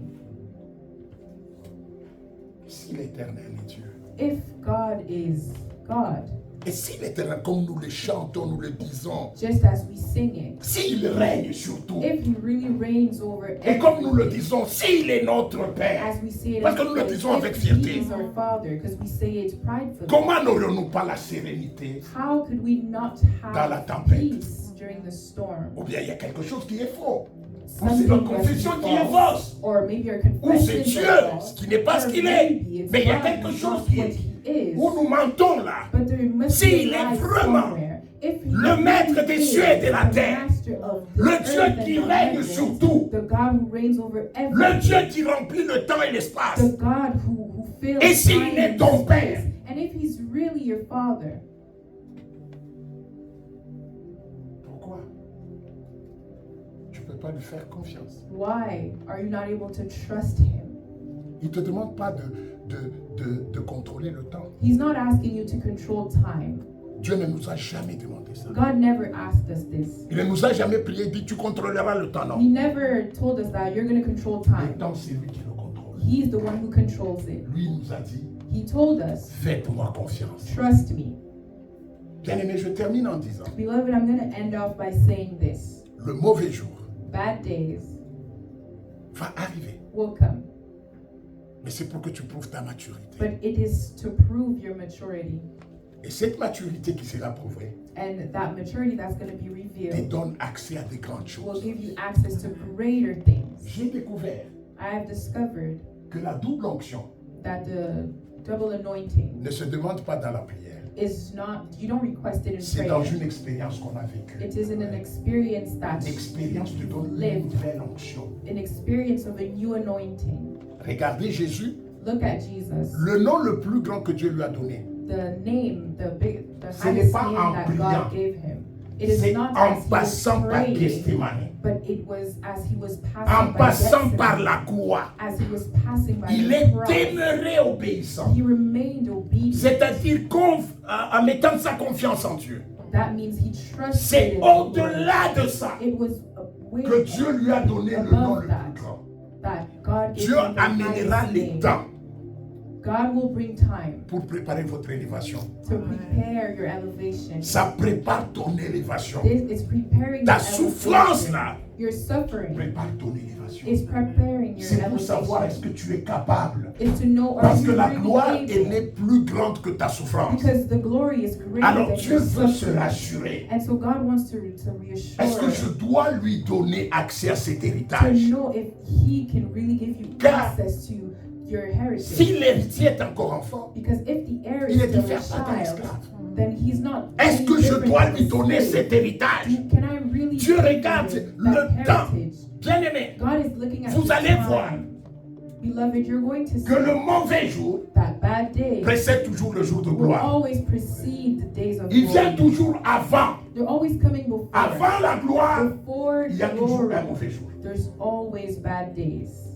Si l'Éternel est Dieu, If God is God, et si l'Éternel, comme nous le chantons, nous le disons, just as we sing it, s'il règne sur tout, if He really reigns over et comme nous le everything, disons, s'il est notre Père, as we say it, parce que nous le disons avec if fierté, He is our Father, because we say it pridefully, comment n'aurions-nous pas la sérénité? how could we not Dans la have tempête. peace during the storm? Ou bien il y a quelque chose qui est faux, ou c'est Something notre must confession be qui est false. fausse, Or maybe our ou c'est confession Dieu, is false, ce qui n'est pas ce or qu'il est, maybe it's mais il y a God quelque who's chose not qui what est, He is. où nous mentons là. But there must S'il be a est lie vraiment somewhere. If He le maître really des is cieux et de la the terre, master of the le earth Dieu and qui the règne heavens, sur tout, the God who reigns over le everything, Dieu qui remplit le temps et l'espace, the God who fills Et s'il time est and ton space. Père? And if He's really your Father, pourquoi tu ne peux pas lui faire confiance? why are you not able to trust Him? Il ne te demande pas de contrôler le temps. He's not asking you to control time. Dieu ne nous a jamais demandé ça. God never asked us this. Il ne nous a jamais prié, dit tu contrôleras le temps. He Non. never told us that you're going to control Le time. temps, c'est lui qui le contrôle. He's the one who controls it. Lui nous a dit, He told us, faites-moi confiance. trust me. Bien-aimé, je termine en disant, Beloved, I'm going to end off by saying this. le mauvais jour Bad days va arriver. will come, Mais c'est pour que tu prouves ta maturité. but it is to prove your maturity. Et cette maturité qui sera prouvée And that maturity that's going to be te revealed donne accès à des grandes will choses. give you access to greater things. J'ai découvert I have discovered que la double onction that the double anointing ne se demande pas dans la prière. is not, you don't request it in C'est dans prayer. une expérience qu'on a vécue. It is in an experience that L'expérience te donne une lived, nouvelle onction. an experience of a new anointing. Regardez Jésus, Look at Jesus. le nom le plus grand que Dieu lui a donné. The name, the Ce n'est highest pas name en that priant. God gave him. It is C'est not en as he was passant par praying, Gethsemane, but it was as he was en passing by passant par Gethsemane, la croix. as he was passing by Il the est cross. demeuré obéissant. He remained obedient. C'est-à-dire en mettant sa confiance en Dieu. That means he trusted C'est in the Lord. au-delà de ça It was way que Dieu lui a donné le nom above le that, plus grand. that God gave Dieu him the amènera highest les name. temps God will bring time pour préparer votre élévation. to prepare your elevation. Ça prépare ton élévation. It's preparing Ta your souffrance elevation. là Your suffering prépare ton élévation. is preparing your C'est pour savoir elevation. est-ce que tu es capable. Is to know are Parce you que la really gloire, able? elle est plus grande que ta souffrance. Because the glory is greater Alors than Dieu your veut se suffering. rassurer. And so God wants to Est-ce que je reassure dois lui donner accès à cet to héritage? know if He can really give you Car access to your heritage. Si l'héritier est encore enfant, Because if the heir il is est still a différent d'un child, esclave. then he's not. Est-ce any que je different dois than lui a donner slave. cet héritage? Can I really Dieu give regarde you le that temps. heritage? Bien-aimé, God is looking at vous the allez time. voir Beloved, you're going to see que le mauvais jour that bad day précède toujours le jour de will gloire. always precede the days of Il vient glory. toujours avant. They're always coming before. Avant la gloire, Before il y a toujours glory, un mauvais jour. there's always bad days.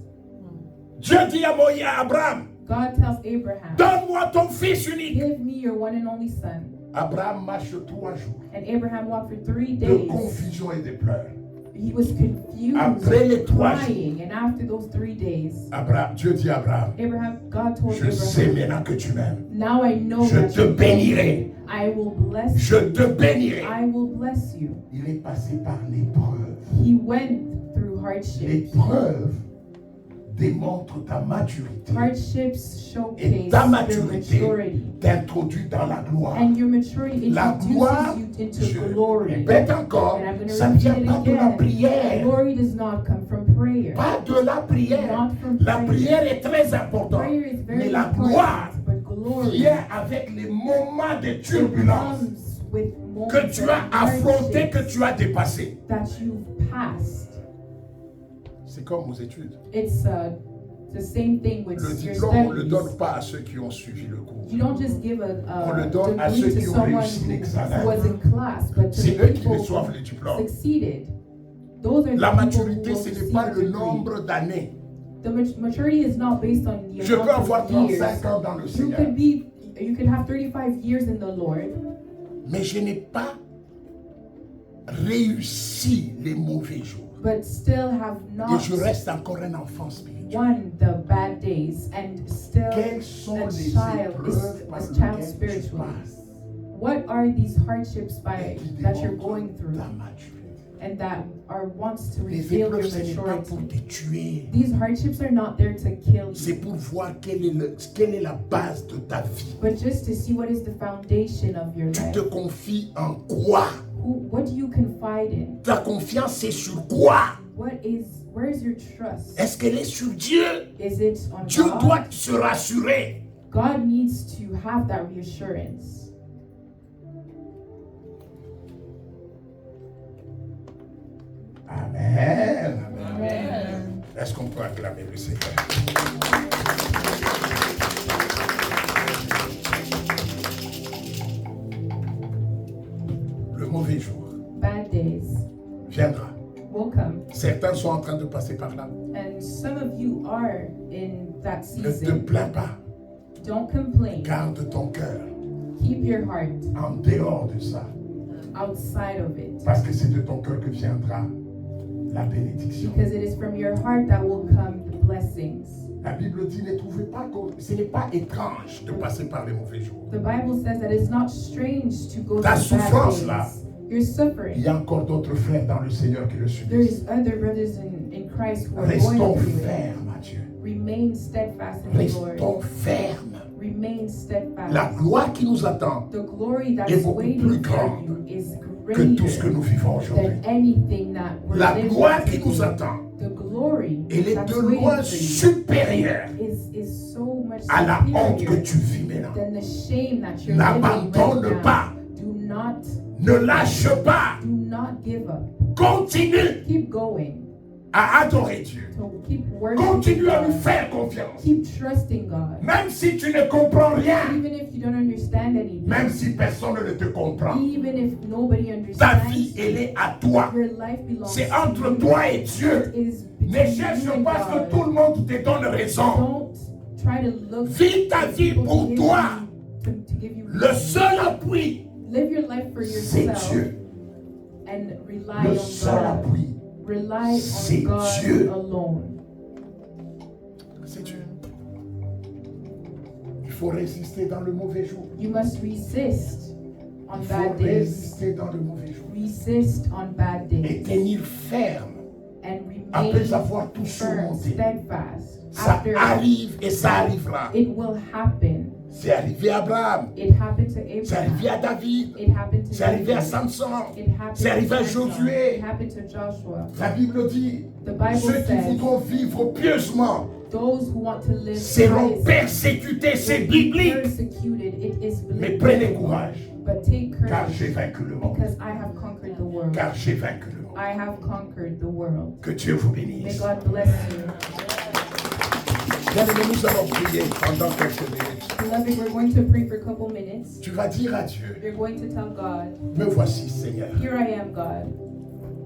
Dieu dit à Moïse, à Abraham, God tells Abraham, donne-moi ton fils unique. give me your one and only son. Abraham marche 3 jours And Abraham walked for 3 de days. confusion et de pleurs. He was confused, Après les 3 crying, and after those 3 days, Abraham, Dieu dit à Abraham, Abraham, God told je sais Abraham, maintenant que tu m'aimes. now I know Je that te you love bénirai. me. I will bless Je you. te bénirai. I will bless you. Il est passé par l'épreuve. He went through hardships. L'épreuve démontre ta maturité Hardships et showcase ta your maturité maturity. t'introduit dans la gloire. And your maturity La gloire, introduces you je into glory. répète encore, And I'm going to ça ne repeat vient it pas de la again. prière. Glory does not come from prayer. Pas de la prière. Not from La prayer. prière est très importante. Prayer is very Mais la important, gloire but glory vient avec les moments de turbulence comes with moments que tu of as affrontés, hardships que tu as dépassés. that you've passed. C'est comme aux études. It's the same thing with Le your diplôme, on ne le studies. donne pas à ceux qui ont suivi le cours. You don't just give On le donne à degree ceux to qui ont someone réussi l'examen. who was in class, but to C'est the eux qui people reçoivent who le diplôme. succeeded. Those are La the people who maturité, will ce n'est receive pas the le degree. nombre d'années. The maturity is not based on the Je peux amount avoir of years. 35 ans dans le You Seigneur, could have 35 years in the Lord, mais je n'ai pas réussi les mauvais jours. but still have Et not je reste encore un enfant spirituel. won the bad days and still Quelles sont a les child épreuves par is a child lesquelles tu spiritually. passes What are these hardships et qui that you're going démontrent through ta maturité? and that wants to Les reveal your épreuves, ce n'est pas pour maturity? te tuer. These hardships are not there to kill C'est you, pour voir quelle est la base de ta vie. but just to see what is the foundation of your Tu life. te confies en quoi? What do you confide in? Ta confiance est sur quoi? Where is your trust? Est-ce qu'elle est sur Dieu? Is it on Dieu God? doit se rassurer. God needs to have that reassurance. Amen. Amen. Est-ce qu'on peut acclamer le Seigneur? Le mauvais jour Bad days viendra. will come. Certains sont en train de passer par là. And some of you are in that Ne te season. plains pas. Don't complain. Garde ton cœur Keep your heart en dehors de ça. outside of it. Parce que c'est de ton cœur que viendra la bénédiction. Because it is from your heart that will come the blessings. La Bible dit, ne trouvez pas que ce n'est pas étrange de passer par les mauvais jours. The Bible says that it's not strange to go Ta through souffrance, bad là. days. You're Il suffering. y a encore d'autres frères dans le Seigneur qui le subissent. There's other brothers in Christ who are Restons going through it. fermes, Dieu. Remain steadfast in the Lord. Restons fermes. Remain steadfast. La gloire qui nous attend The glory that est is beaucoup waiting plus for grande you is que tout ce que greater nous vivons aujourd'hui. than anything that we're La living gloire qui today. nous attend, The glory elle est that's de waiting loin for you supérieure is so much à la honte que superior tu vis maintenant. than the shame that you're living N'abandonne right pas. now. Do not Ne lâche pas. give up. Continue Keep going. à adorer Dieu. So keep worshiping Continue à lui God. faire confiance. Keep trusting God. Même si tu ne comprends rien, Even if you don't understand anything. même si personne ne te comprend, Even if nobody ta understands. vie, elle est à toi. Your life belongs C'est to entre you. toi et Dieu. It is Ne between cherche you and pas ce God. que tout le monde te donne raison. Don't try to look Vis ta vie people pour to give toi. you- to give you Le seul appui, live your life for c'est yourself Dieu. and rely Le on seul God. appui, Rely c'est on God Dieu. alone. c'est Dieu. faut résister dans le mauvais jour. You must resist on Il faut bad days. résister dans le mauvais jour. Resist on bad Et days. tenir ferme. And Après remain avoir tout firm, surmonté. steadfast. Ça After arrive et ça arrivera. it will happen. C'est arrivé à Abraham. It happened to C'est arrivé Abraham. à David. It happened to C'est arrivé à David. Samson. It happened C'est arrivé à to Samson. Josué. It happened to Joshua. La Bible dit, The Bible ceux qui says, voudront vivre pieusement those who want to live seront piously persécutés. C'est will be biblique. persecuted. It is Mais biblical. prenez courage, But take car courage, j'ai vaincu le monde. because I have conquered the world. Car j'ai vaincu le monde. I have conquered the world. Que Dieu vous May bénisse. God bless you. Bien-aimés, nous allons prier pendant quelques minutes. Beloved, we're going to pray for a couple minutes. Tu vas dire à Dieu, You're going to tell God, me voici Seigneur, here I am, God.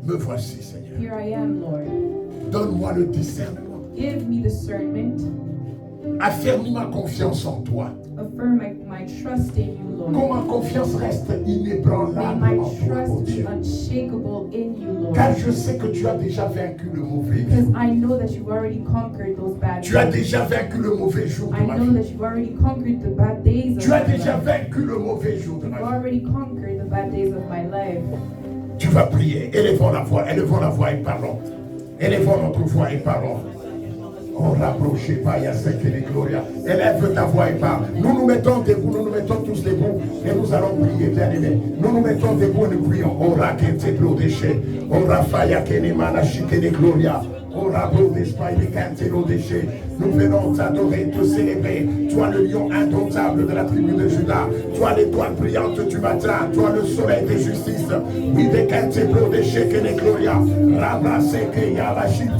me voici Seigneur. Here I am, Lord. Donne-moi le discernement. Give me discernment. Affermis ma confiance en toi. Affirm my trust in you, Que Lord. ma confiance reste May inébranlable my en toi, oh trust be Dieu. unshakable in you, Car Lord. je sais que tu as déjà vaincu le mauvais Because jour. I know that you've already conquered those bad Tu as days. déjà vaincu le mauvais jour I de ma know vie. that you've already conquered the bad days of Tu as my déjà life. vaincu le mauvais jour de You've ma vie. already conquered the bad days of my life. Tu vas prier. Élevons la voix et parlons. Élevons notre voix et parlons. Oh, rapprochez pas, il y a cinq et les gloria. Élève ta voix et parle. Nous nous mettons debout, nous nous mettons tous debout et nous allons prier, bien aimés. Nous nous mettons debout et nous prions. Oh, raquette l'eau déchet. Oh, rafaya kenema chique les gloria. Oh, rabo d'Espagne, cante l'eau déchet. Nous venons t'adorer, te célébrer. Toi, le lion indomptable de la tribu de Judas. Toi, l'étoile brillante du matin. Toi, le soleil de justice. Oui, des cante l'eau déchet que les gloria. Rabrasé que y a la chute.